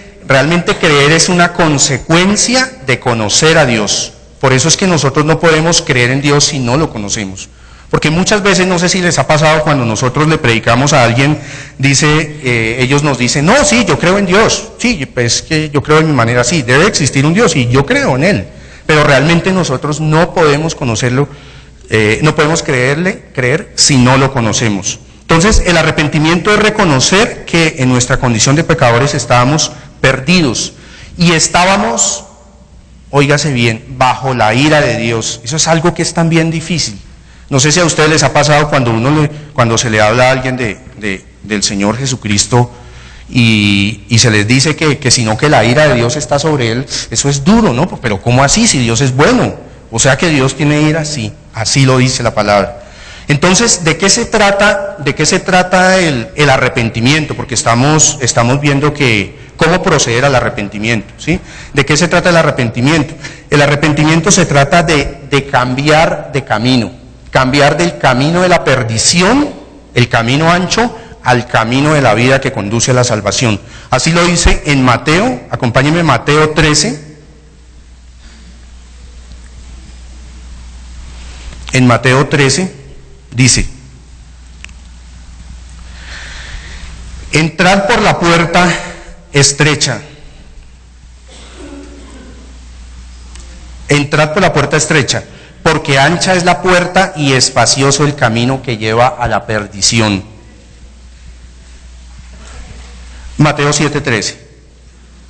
creer es una consecuencia de conocer a Dios. Por eso es que nosotros no podemos creer en Dios si no lo conocemos. Porque muchas veces, no sé si les ha pasado, cuando nosotros le predicamos a alguien, ellos nos dicen, no, sí, yo creo en Dios. Sí, pues que yo creo de mi manera, sí, debe existir un Dios y yo creo en Él. Pero realmente nosotros no podemos conocerlo, no podemos creer si no lo conocemos. Entonces, el arrepentimiento es reconocer que en nuestra condición de pecadores estábamos perdidos y estábamos, óigase bien, bajo la ira de Dios. Eso es algo que es también difícil. No sé si a ustedes les ha pasado cuando se le habla a alguien del Señor Jesucristo y se les dice que sino que la ira de Dios está sobre él. Eso es duro, ¿no? Pero ¿cómo así? Si Dios es bueno. O sea que Dios tiene ira, sí, así lo dice la palabra. Entonces, ¿de qué se trata el arrepentimiento? Porque estamos viendo cómo proceder al arrepentimiento, ¿sí? ¿De qué se trata el arrepentimiento? El arrepentimiento se trata de cambiar de camino, cambiar del camino de la perdición, el camino ancho, al camino de la vida que conduce a la salvación. Así lo dice en Mateo, acompáñenme, Mateo 13. En Mateo 13. Dice, entrad por la puerta estrecha, porque ancha es la puerta y espacioso el camino que lleva a la perdición. Mateo 7:13,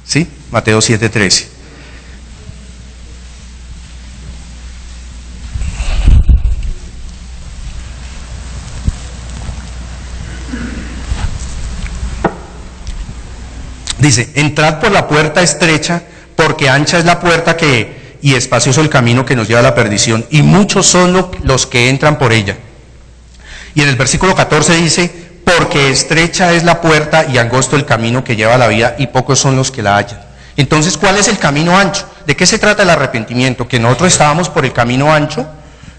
¿sí? Mateo 7:13. Dice, entrad por la puerta estrecha, porque ancha es la puerta y espacioso el camino que nos lleva a la perdición, y muchos son los que entran por ella. Y en el versículo 14 dice, porque estrecha es la puerta y angosto el camino que lleva a la vida, y pocos son los que la hallan. Entonces, ¿cuál es el camino ancho? ¿De qué se trata el arrepentimiento? Que nosotros estábamos por el camino ancho,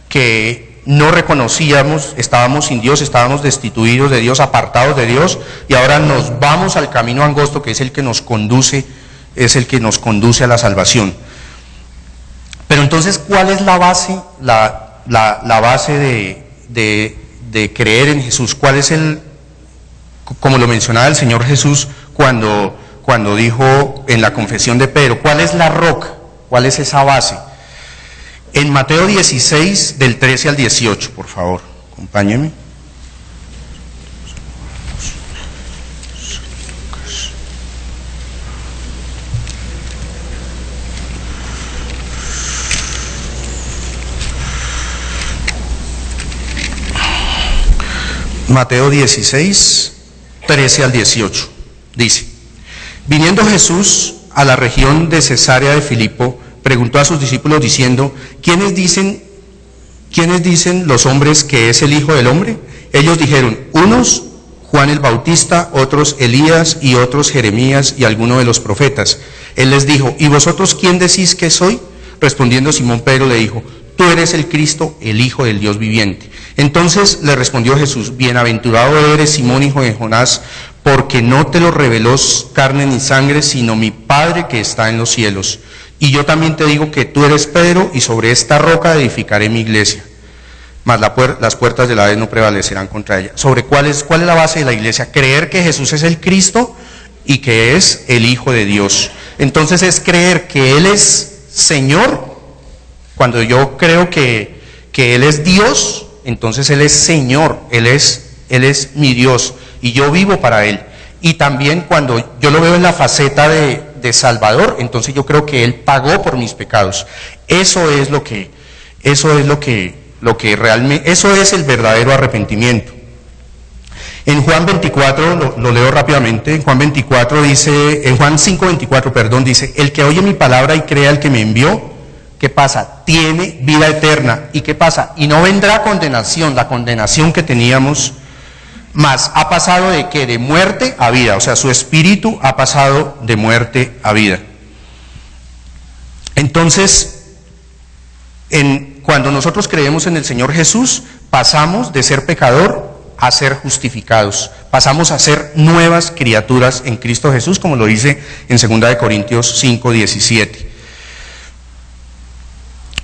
que no reconocíamos, estábamos sin Dios, estábamos destituidos de Dios, apartados de Dios, y ahora nos vamos al camino angosto, que es el que nos conduce a la salvación. Pero entonces, ¿cuál es la base, la base de creer en Jesús? ¿Cuál es como lo mencionaba el Señor Jesús cuando dijo en la confesión de Pedro, ¿cuál es la roca? ¿Cuál es esa base? En Mateo 16, del 13 al 18, por favor, acompáñenme. Mateo 16, 13 al 18, dice, viniendo Jesús a la región de Cesarea de Filipo, preguntó a sus discípulos diciendo, ¿quiénes dicen los hombres que es el Hijo del Hombre? Ellos dijeron, unos Juan el Bautista, otros Elías y otros Jeremías y alguno de los profetas. Él les dijo, ¿y vosotros quién decís que soy? Respondiendo Simón Pedro le dijo, tú eres el Cristo, el Hijo del Dios viviente. Entonces le respondió Jesús, bienaventurado eres Simón, hijo de Jonás, porque no te lo reveló carne ni sangre, sino mi Padre que está en los cielos. Y yo también te digo que tú eres Pedro, y sobre esta roca edificaré mi iglesia. Mas las puertas del Hades no prevalecerán contra ella. ¿Cuál es la base de la iglesia? Creer que Jesús es el Cristo y que es el Hijo de Dios. entonces es creer que Él es Señor. Cuando yo creo que Él es Dios, entonces Él es Señor, Él es mi Dios y yo vivo para Él. Y también cuando yo lo veo en la faceta de Salvador, entonces yo creo que Él pagó por mis pecados. Eso es lo que realmente, eso es el verdadero arrepentimiento. En Juan 24, lo leo rápidamente, en Juan 24 dice, en Juan 5:24, perdón, dice, el que oye mi palabra y crea al que me envió, ¿qué pasa? Tiene vida eterna. ¿Y qué pasa? Y no vendrá condenación, la condenación que teníamos, más ha pasado de ¿qué? De muerte a vida, o sea, su espíritu ha pasado de muerte a vida. Entonces, cuando nosotros creemos en el Señor Jesús, pasamos de ser pecador a ser justificados, pasamos a ser nuevas criaturas en Cristo Jesús, como lo dice en 2 Corintios 5:17.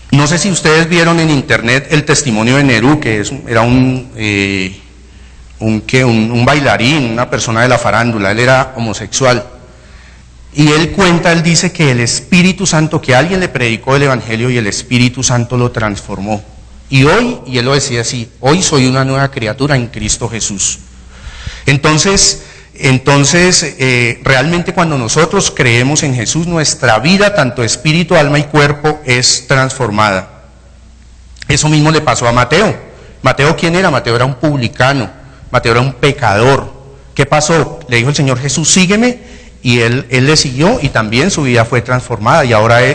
No sé si ustedes vieron en internet el testimonio de Nerú, que era un bailarín, una persona de la farándula, él era homosexual. Y él dice que el Espíritu Santo, que alguien le predicó el Evangelio y el Espíritu Santo lo transformó. Y él lo decía así, hoy soy una nueva criatura en Cristo Jesús. Entonces, realmente cuando nosotros creemos en Jesús, nuestra vida, tanto espíritu, alma y cuerpo, es transformada. Eso mismo le pasó a Mateo. ¿Mateo quién era? Mateo era un publicano, Mateo era un pecador. ¿Qué pasó? Le dijo el Señor Jesús, sígueme, y él le siguió y también su vida fue transformada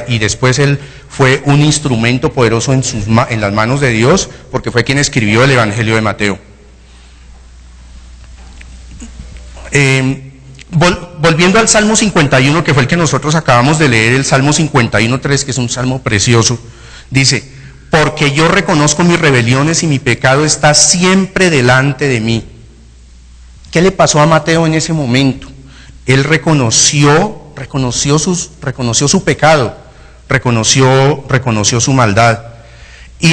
y después él fue un instrumento poderoso en las manos de Dios, porque fue quien escribió el Evangelio de Mateo. Volviendo al Salmo 51, que fue el que nosotros acabamos de leer, el Salmo 51:3, que es un salmo precioso, dice, porque yo reconozco mis rebeliones y mi pecado está siempre delante de mí. ¿Qué le pasó a Mateo en ese momento? Él reconoció su pecado, reconoció su maldad. Y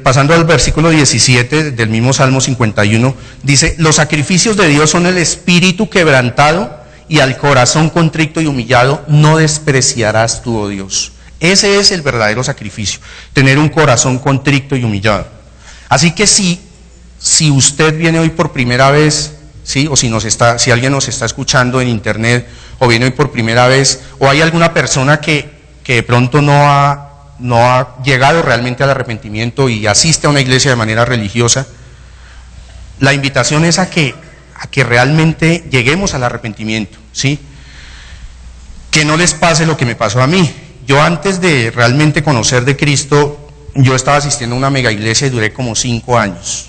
pasando al versículo 17 del mismo Salmo 51, dice, los sacrificios de Dios son el espíritu quebrantado, y al corazón contrito y humillado no despreciarás tú, oh Dios. Ese es el verdadero sacrificio, tener un corazón contrito y humillado. Así que si usted viene hoy por primera vez, ¿sí? O si alguien nos está escuchando en internet, o viene hoy por primera vez, o hay alguna persona que de pronto no ha llegado realmente al arrepentimiento y asiste a una iglesia de manera religiosa, la invitación es a que realmente lleguemos al arrepentimiento, ¿sí? Que no les pase lo que me pasó a mí. Yo antes de realmente conocer de Cristo, yo estaba asistiendo a una mega iglesia y duré como 5 años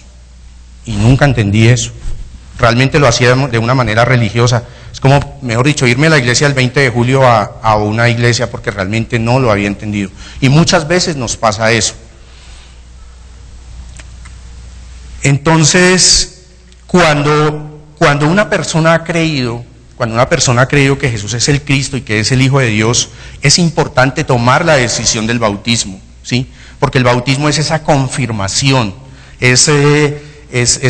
y nunca entendí eso. Realmente lo hacía de una manera religiosa. Es como, mejor dicho, irme a la iglesia el 20 de julio a una iglesia porque realmente no lo había entendido. Y muchas veces nos pasa eso. Entonces, cuando una persona ha creído que Jesús es el Cristo y que es el Hijo de Dios, es importante tomar la decisión del bautismo, ¿sí? Porque el bautismo es esa confirmación, es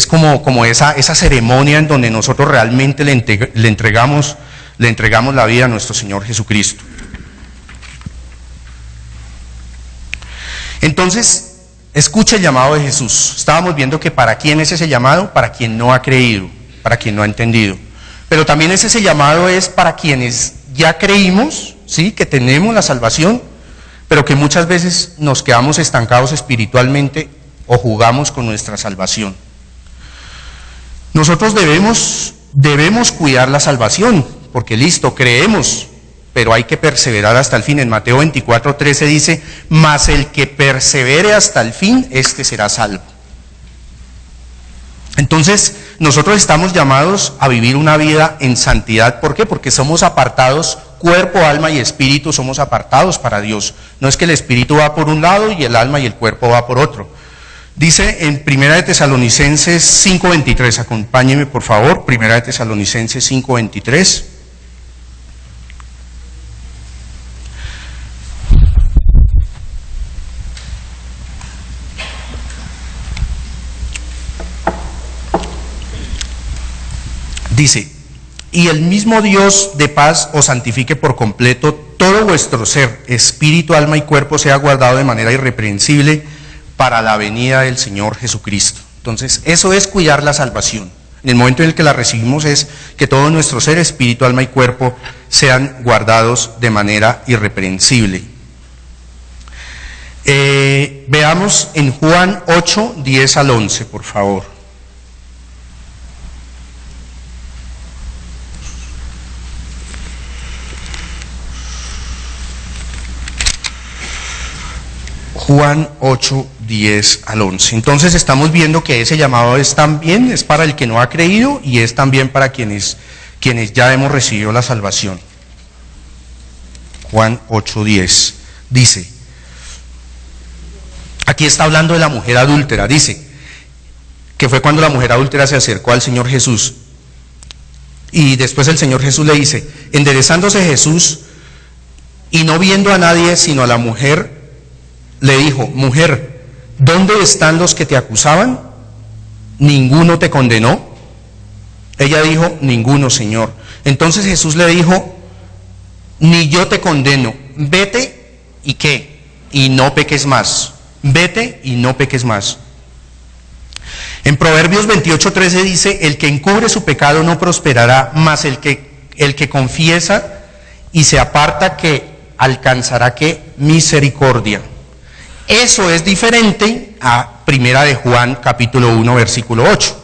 como esa ceremonia en donde nosotros realmente le entregamos la vida a nuestro Señor Jesucristo. Entonces, escucha el llamado de Jesús. Estábamos viendo que para quién es ese llamado, para quien no ha creído, para quien no ha entendido. Pero también ese llamado es para quienes ya creímos, ¿sí? Que tenemos la salvación, pero que muchas veces nos quedamos estancados espiritualmente o jugamos con nuestra salvación. Nosotros debemos cuidar la salvación, porque listo, creemos, pero hay que perseverar hasta el fin. En Mateo 24:13 dice, mas el que persevere hasta el fin, este será salvo. Entonces, nosotros estamos llamados a vivir una vida en santidad. ¿Por qué? Porque somos apartados, cuerpo, alma y espíritu, somos apartados para Dios. No es que el espíritu va por un lado y el alma y el cuerpo va por otro. Dice en 1 Tesalonicenses 5:23, acompáñeme por favor, 1 Tesalonicenses 5:23. Dice, y el mismo Dios de paz os santifique por completo, todo vuestro ser, espíritu, alma y cuerpo sea guardado de manera irreprensible para la venida del Señor Jesucristo. Entonces, eso es cuidar la salvación. En el momento en el que la recibimos es que todo nuestro ser, espíritu, alma y cuerpo sean guardados de manera irreprensible. Veamos en Juan 8, 10 al 11, por favor. Juan 8, 10 al 11. Entonces estamos viendo que ese llamado es también, es para el que no ha creído y es también para quienes ya hemos recibido la salvación. Juan 8, 10 dice, aquí está hablando de la mujer adúltera, dice, que fue cuando la mujer adúltera se acercó al Señor Jesús. Y después el Señor Jesús le dice, enderezándose Jesús y no viendo a nadie sino a la mujer, le dijo, mujer, ¿dónde están los que te acusaban? ¿Ninguno te condenó? Ella dijo, ninguno, Señor. Entonces Jesús le dijo, ni yo te condeno, vete y ¿qué? Y no peques más. Vete y no peques más. En Proverbios 28:13 dice, el que encubre su pecado no prosperará, mas el que confiesa y se aparta, que alcanzará ¿qué? Misericordia. Eso es diferente a Primera de Juan capítulo 1 versículo 8.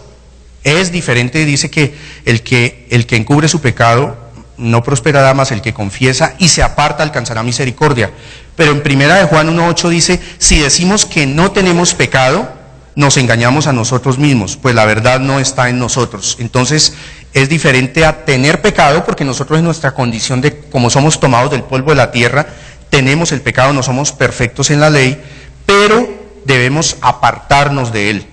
Es diferente, dice que el que encubre su pecado no prosperará, más el que confiesa y se aparta alcanzará misericordia. Pero en Primera de Juan 1:8 dice, si decimos que no tenemos pecado, nos engañamos a nosotros mismos, pues la verdad no está en nosotros. Entonces es diferente a tener pecado, porque nosotros en nuestra condición de como somos tomados del polvo de la tierra, tenemos el pecado, no somos perfectos en la ley, pero debemos apartarnos de él.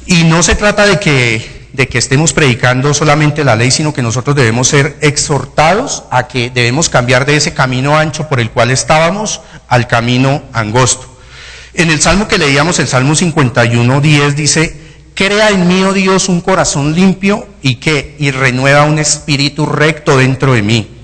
Y no se trata de que estemos predicando solamente la ley, sino que nosotros debemos ser exhortados a que debemos cambiar de ese camino ancho por el cual estábamos al camino angosto. En el Salmo que leíamos, el Salmo 51:10 dice, crea en mí, oh Dios, un corazón limpio y renueva un espíritu recto dentro de mí.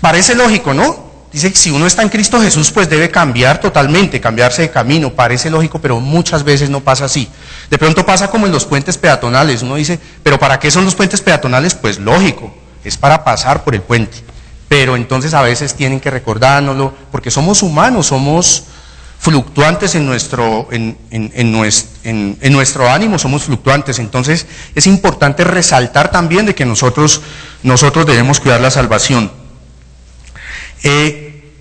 Parece lógico, ¿no? Dice que si uno está en Cristo Jesús, pues debe cambiar totalmente, cambiarse de camino. Parece lógico, pero muchas veces no pasa así. De pronto pasa como en los puentes peatonales. Uno dice, ¿pero para qué son los puentes peatonales? Pues lógico, es para pasar por el puente. Pero entonces a veces tienen que recordárnoslo, porque somos humanos, somos fluctuantes en nuestro ánimo, somos fluctuantes. Entonces es importante resaltar también de que nosotros debemos cuidar la salvación.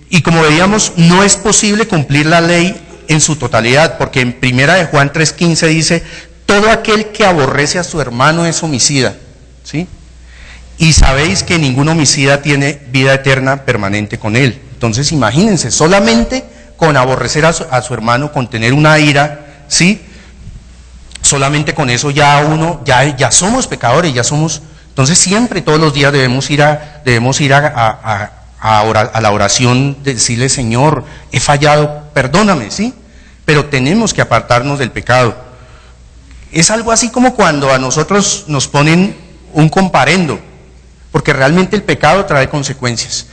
Y como veíamos, no es posible cumplir la ley en su totalidad, porque en Primera de Juan 3:15 dice, todo aquel que aborrece a su hermano es homicida, ¿sí? Y sabéis que ningún homicida tiene vida eterna permanente con él. Entonces imagínense, solamente con aborrecer a su hermano, con tener una ira, ¿sí? Solamente con eso ya ya somos pecadores, ya somos. Entonces siempre, todos los días debemos ir a la oración, de decirle, Señor, he fallado, perdóname, ¿sí? Pero tenemos que apartarnos del pecado. Es algo así como cuando a nosotros nos ponen un comparendo, porque realmente el pecado trae consecuencias.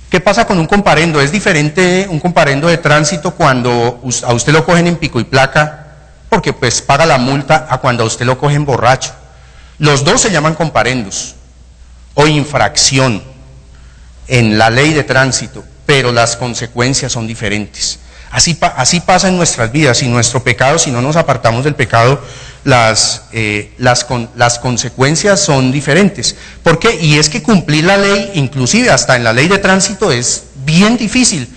¿Qué pasa con un comparendo? Es diferente un comparendo de tránsito cuando a usted lo cogen en pico y placa, porque pues paga la multa, a cuando a usted lo cogen borracho. Los dos se llaman comparendos o infracción en la ley de tránsito, pero las consecuencias son diferentes. Así pasa en nuestras vidas. Y nuestro pecado, si no nos apartamos del pecado, las consecuencias son diferentes. ¿Por qué? Y es que cumplir la ley, inclusive hasta en la ley de tránsito, es bien difícil.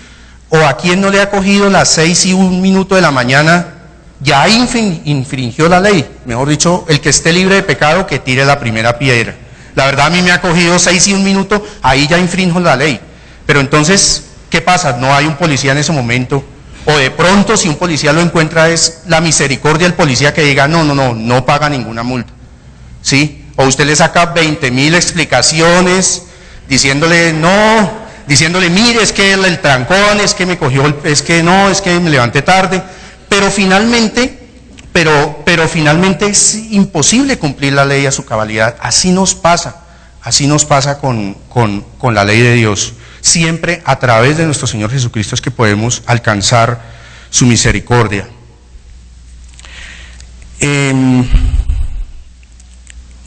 ¿O a quién no le ha cogido las 6:01 de la mañana? Ya infringió la ley. Mejor dicho, el que esté libre de pecado, que tire la primera piedra. La verdad, a mí me ha cogido 6:01, ahí ya infrinjo la ley. Pero entonces, ¿qué pasa? No hay un policía en ese momento. O de pronto, si un policía lo encuentra, es la misericordia del policía que diga, no paga ninguna multa, ¿sí? O usted le saca 20,000 explicaciones, diciéndole, mire, es que el trancón, es que me cogió, es que me levanté tarde. Pero finalmente, pero finalmente es imposible cumplir la ley a su cabalidad. Así nos pasa con la ley de Dios. Siempre a través de nuestro Señor Jesucristo es que podemos alcanzar su misericordia.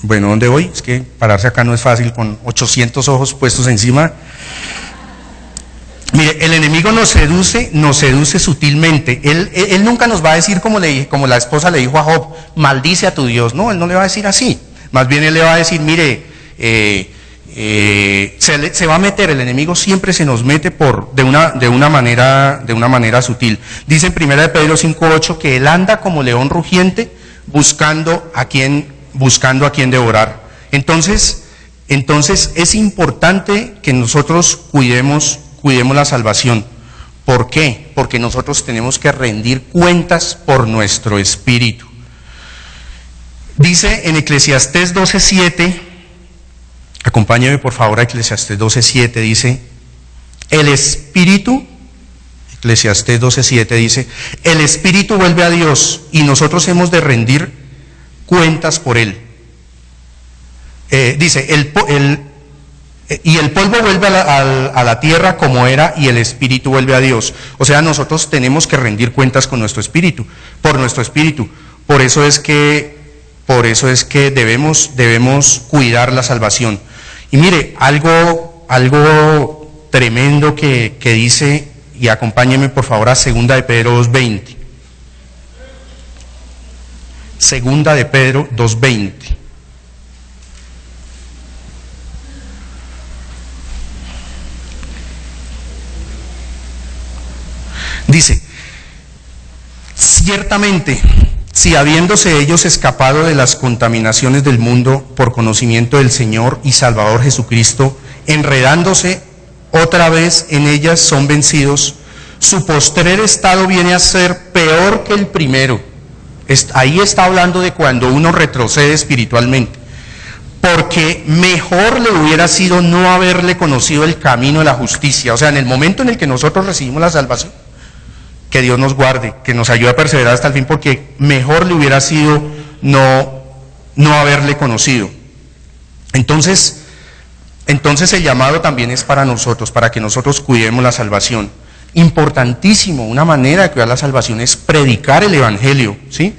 Bueno, ¿dónde voy? Es que pararse acá no es fácil con 800 ojos puestos encima. Mire, el enemigo nos seduce sutilmente. Él nunca nos va a decir como la esposa le dijo a Job, maldice a tu Dios. No, él no le va a decir así. Más bien él le va a decir, mire, se va a meter, el enemigo siempre se nos mete de una manera sutil. Dice en 1 de Pedro 5:8 que él anda como león rugiente buscando a quien devorar. Entonces es importante que nosotros cuidemos la salvación. ¿Por qué? Porque nosotros tenemos que rendir cuentas por nuestro espíritu. Dice en Eclesiastés 12:7, acompáñeme por favor a Eclesiastés 12:7, dice, Eclesiastés 12:7 dice, el espíritu vuelve a Dios y nosotros hemos de rendir cuentas por él. Dice, y el polvo vuelve a la tierra como era y el espíritu vuelve a Dios. O sea, nosotros tenemos que rendir cuentas con nuestro espíritu, por nuestro espíritu. Por eso es que debemos cuidar la salvación. Y mire, algo tremendo que dice, y acompáñenme por favor a 2 de Pedro 2:20. 2 de Pedro 2:20. Dice, ciertamente, si habiéndose ellos escapado de las contaminaciones del mundo por conocimiento del Señor y Salvador Jesucristo, enredándose otra vez en ellas son vencidos, su postrer estado viene a ser peor que el primero. Ahí está hablando de cuando uno retrocede espiritualmente, porque mejor le hubiera sido no haberle conocido el camino de la justicia. O sea, en el momento en el que nosotros recibimos la salvación, que Dios nos guarde, que nos ayude a perseverar hasta el fin, porque mejor le hubiera sido no haberle conocido. Entonces el llamado también es para nosotros, para que nosotros cuidemos la salvación. Importantísimo, una manera de cuidar la salvación es predicar el Evangelio, ¿sí?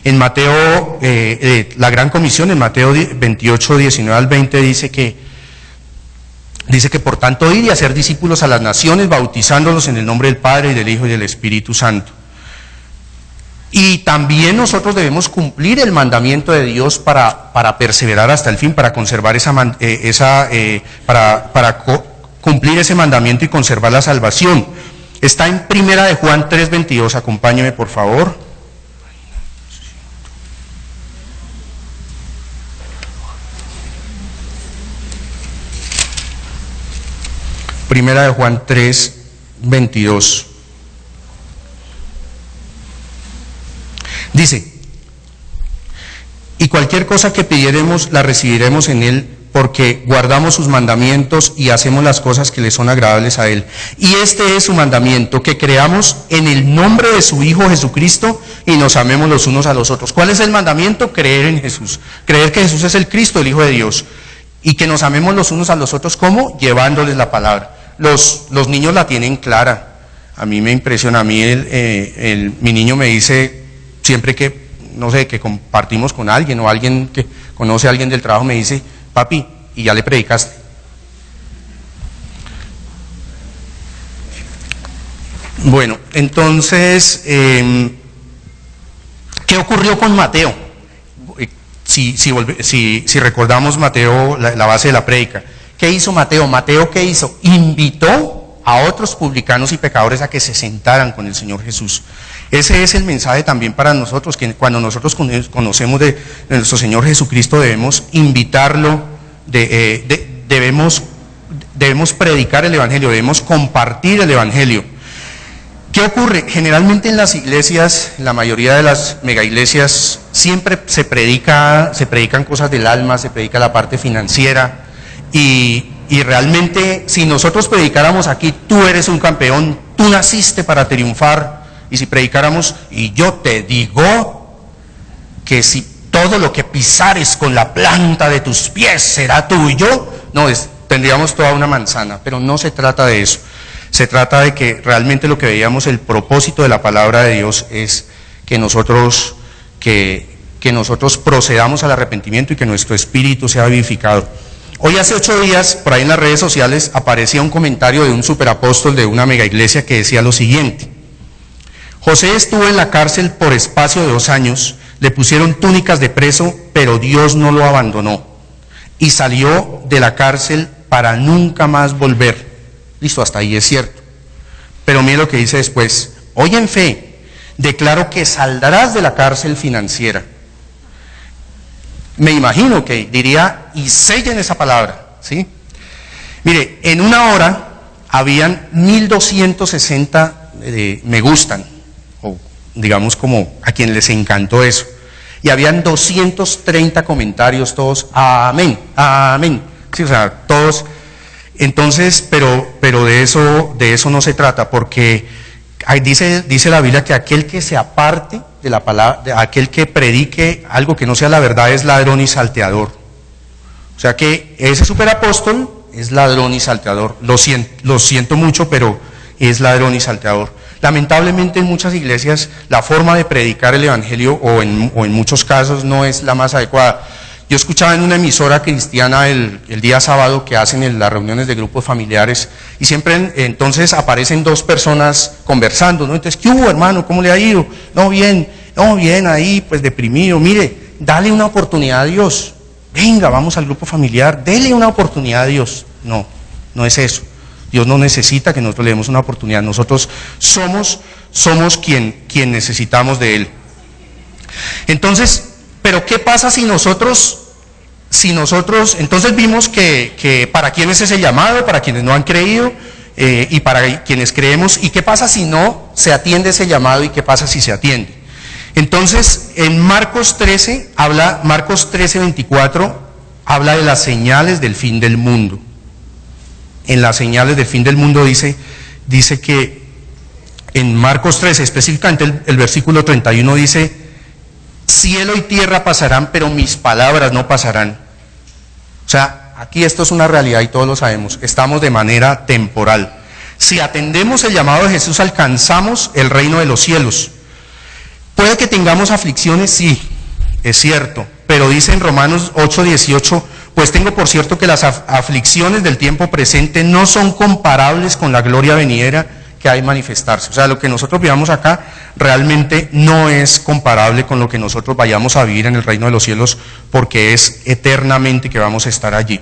En Mateo, la Gran Comisión, en Mateo 28, 19 al 20, dice que por tanto ir y hacer discípulos a las naciones, bautizándolos en el nombre del Padre, y del Hijo y del Espíritu Santo. Y también nosotros debemos cumplir el mandamiento de Dios para perseverar hasta el fin, para conservar cumplir ese mandamiento y conservar la salvación. Está en 1 de Juan 3:22, acompáñeme por favor. Primera de Juan 3:22. Dice, y cualquier cosa que pidiéremos la recibiremos en Él, porque guardamos sus mandamientos y hacemos las cosas que le son agradables a Él. Y este es su mandamiento, que creamos en el nombre de su Hijo Jesucristo y nos amemos los unos a los otros. ¿Cuál es el mandamiento? Creer en Jesús. Creer que Jesús es el Cristo, el Hijo de Dios. Y que nos amemos los unos a los otros, ¿cómo? Llevándoles la palabra. Los niños la tienen clara. A mí me impresiona, a mí mi niño me dice, siempre que, no sé, que compartimos con alguien o alguien que conoce a alguien del trabajo, me dice, papi, ¿y ya le predicaste? Bueno, entonces, ¿qué ocurrió con Mateo? Si recordamos Mateo, la base de la prédica, ¿qué hizo Mateo? Mateo, ¿qué hizo? Invitó a otros publicanos y pecadores a que se sentaran con el Señor Jesús. Ese es el mensaje también para nosotros, que cuando nosotros conocemos de nuestro Señor Jesucristo debemos invitarlo, debemos predicar el Evangelio, debemos compartir el Evangelio. ¿Qué ocurre? Generalmente en las iglesias, la mayoría de las megaiglesias, siempre se predican cosas del alma, se predica la parte financiera, y realmente si nosotros predicáramos aquí, tú eres un campeón, tú naciste para triunfar, y si predicáramos, y yo te digo, que si todo lo que pisares con la planta de tus pies será tuyo, no, tendríamos toda una manzana, pero no se trata de eso. Se trata de que realmente lo que veíamos, el propósito de la palabra de Dios es que nosotros procedamos al arrepentimiento y que nuestro espíritu sea vivificado. Hoy hace 8 días, por ahí en las redes sociales, aparecía un comentario de un superapóstol de una mega iglesia que decía lo siguiente: José estuvo en la cárcel por espacio de 2 años, le pusieron túnicas de preso, pero Dios no lo abandonó y salió de la cárcel para nunca más volver. Listo, hasta ahí es cierto. Pero mire lo que dice después: hoy en fe declaro que saldrás de la cárcel financiera. Me imagino que diría, y sellen esa palabra, ¿sí? Mire, en 1 hora habían 1260 me gustan, o digamos como a quien les encantó eso, y habían 230 comentarios, todos, amén, amén, sí, o sea, todos. Entonces, pero de eso no se trata, porque dice la Biblia que aquel que se aparte de la palabra, aquel que predique algo que no sea la verdad, es ladrón y salteador. O sea que ese superapóstol es ladrón y salteador. Lo siento mucho, pero es ladrón y salteador. Lamentablemente en muchas iglesias la forma de predicar el evangelio, o en muchos casos, no es la más adecuada. Yo escuchaba en una emisora cristiana el día sábado que hacen las reuniones de grupos familiares, y siempre entonces aparecen 2 personas conversando, ¿no? Entonces, ¿qué hubo, hermano? ¿Cómo le ha ido? No, bien, ahí, pues deprimido. Mire, dale una oportunidad a Dios. Venga, vamos al grupo familiar, dele una oportunidad a Dios. No, no es eso. Dios no necesita que nosotros le demos una oportunidad. Nosotros somos quien necesitamos de Él. Entonces, pero ¿qué pasa si nosotros, entonces vimos que para quienes es el llamado, para quienes no han creído, y para quienes creemos, y qué pasa si no se atiende ese llamado, y qué pasa si se atiende? Entonces, en Marcos 13:24, habla de las señales del fin del mundo. En las señales del fin del mundo dice que en Marcos 13, específicamente el versículo 31 dice: cielo y tierra pasarán, pero mis palabras no pasarán. O sea, aquí esto es una realidad y todos lo sabemos. Estamos de manera temporal. Si atendemos el llamado de Jesús, alcanzamos el reino de los cielos. Puede que tengamos aflicciones, sí, es cierto, pero dice en Romanos 8:18: pues tengo por cierto que las aflicciones del tiempo presente no son comparables con la gloria venidera que hay manifestarse. O sea, lo que nosotros vivamos acá realmente no es comparable con lo que nosotros vayamos a vivir en el reino de los cielos, porque es eternamente que vamos a estar allí.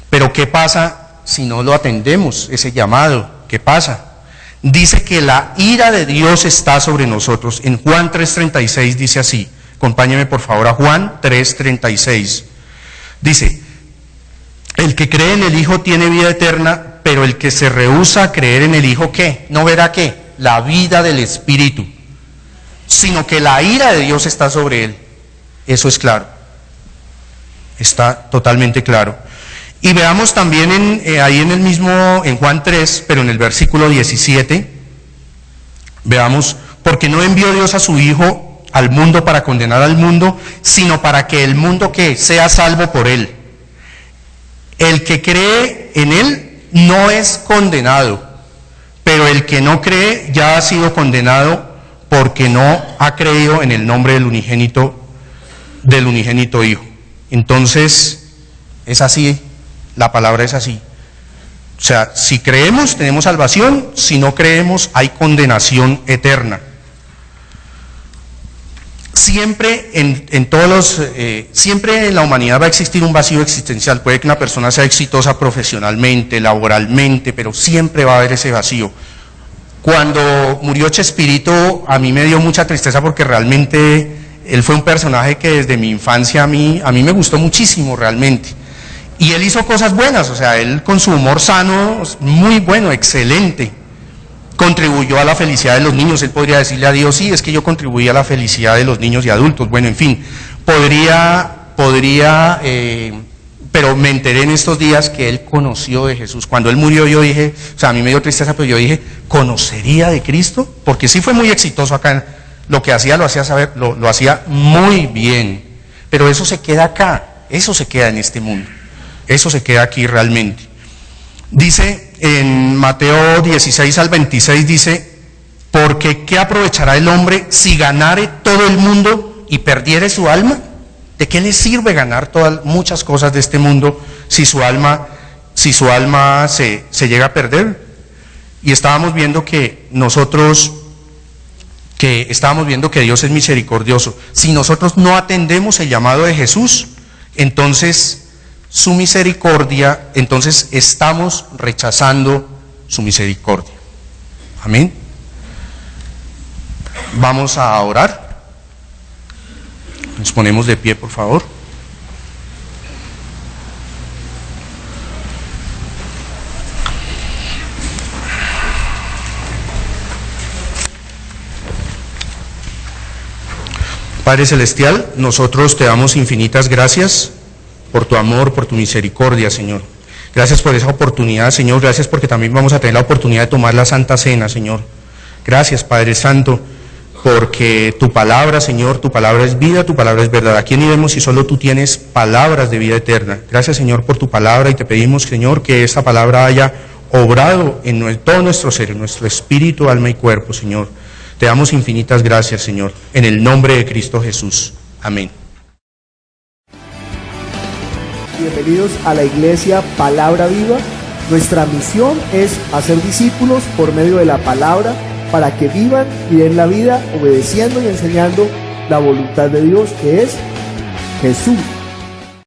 Pero ¿qué pasa si no lo atendemos, ese llamado? ¿Qué pasa? Dice que la ira de Dios está sobre nosotros. En Juan 3:36 dice así, acompáñeme por favor a Juan 3:36. Dice: el que cree en el Hijo tiene vida eterna, pero el que se rehúsa a creer en el Hijo, ¿qué? No verá ¿qué? La vida del Espíritu, sino que la ira de Dios está sobre él. Eso es claro, está totalmente claro. Y veamos también ahí en Juan 3, pero en el versículo 17, veamos: porque no envió Dios a su Hijo al mundo para condenar al mundo, sino para que el mundo ¿qué? Sea salvo por él. El que cree en él no es condenado, pero el que no cree ya ha sido condenado, porque no ha creído en el nombre del unigénito Hijo. Entonces, es así, la palabra es así. O sea, si creemos, tenemos salvación; si no creemos, hay condenación eterna. Siempre siempre en la humanidad va a existir un vacío existencial. Puede que una persona sea exitosa profesionalmente, laboralmente, pero siempre va a haber ese vacío. Cuando murió Chespirito, a mí me dio mucha tristeza, porque realmente él fue un personaje que desde mi infancia a mí me gustó muchísimo realmente. Y él hizo cosas buenas, o sea, él con su humor sano, muy bueno, excelente. Contribuyó a la felicidad de los niños. Él podría decirle a Dios: sí, es que yo contribuí a la felicidad de los niños y adultos. Bueno, en fin, pero me enteré en estos días que él conoció de Jesús. Cuando él murió, yo dije, o sea, a mí me dio tristeza, pero yo dije, ¿conocería de Cristo? Porque sí fue muy exitoso acá lo que hacía lo hacía saber, lo hacía muy bien, pero eso se queda acá, eso se queda en este mundo, eso se queda aquí realmente. Dice en Mateo 16 al 26, dice, porque ¿qué aprovechará el hombre si ganare todo el mundo y perdiere su alma? ¿De qué le sirve ganar muchas cosas de este mundo si su alma se llega a perder? Y estábamos viendo que Dios es misericordioso. Si nosotros no atendemos el llamado de Jesús, entonces su misericordia, entonces estamos rechazando su misericordia. Amén. Vamos a orar. Nos ponemos de pie, por favor. Padre Celestial, nosotros te damos infinitas gracias por tu amor, por tu misericordia, Señor. Gracias por esa oportunidad, Señor. Gracias porque también vamos a tener la oportunidad de tomar la Santa Cena, Señor. Gracias, Padre Santo, porque tu palabra, Señor, tu palabra es vida, tu palabra es verdad. ¿A quién iremos si solo tú tienes palabras de vida eterna? Gracias, Señor, por tu palabra, y te pedimos, Señor, que esta palabra haya obrado en todo nuestro ser, en nuestro espíritu, alma y cuerpo, Señor. Te damos infinitas gracias, Señor, en el nombre de Cristo Jesús. Amén. Bienvenidos a la Iglesia Palabra Viva. Nuestra misión es hacer discípulos por medio de la palabra para que vivan y den la vida obedeciendo y enseñando la voluntad de Dios, que es Jesús.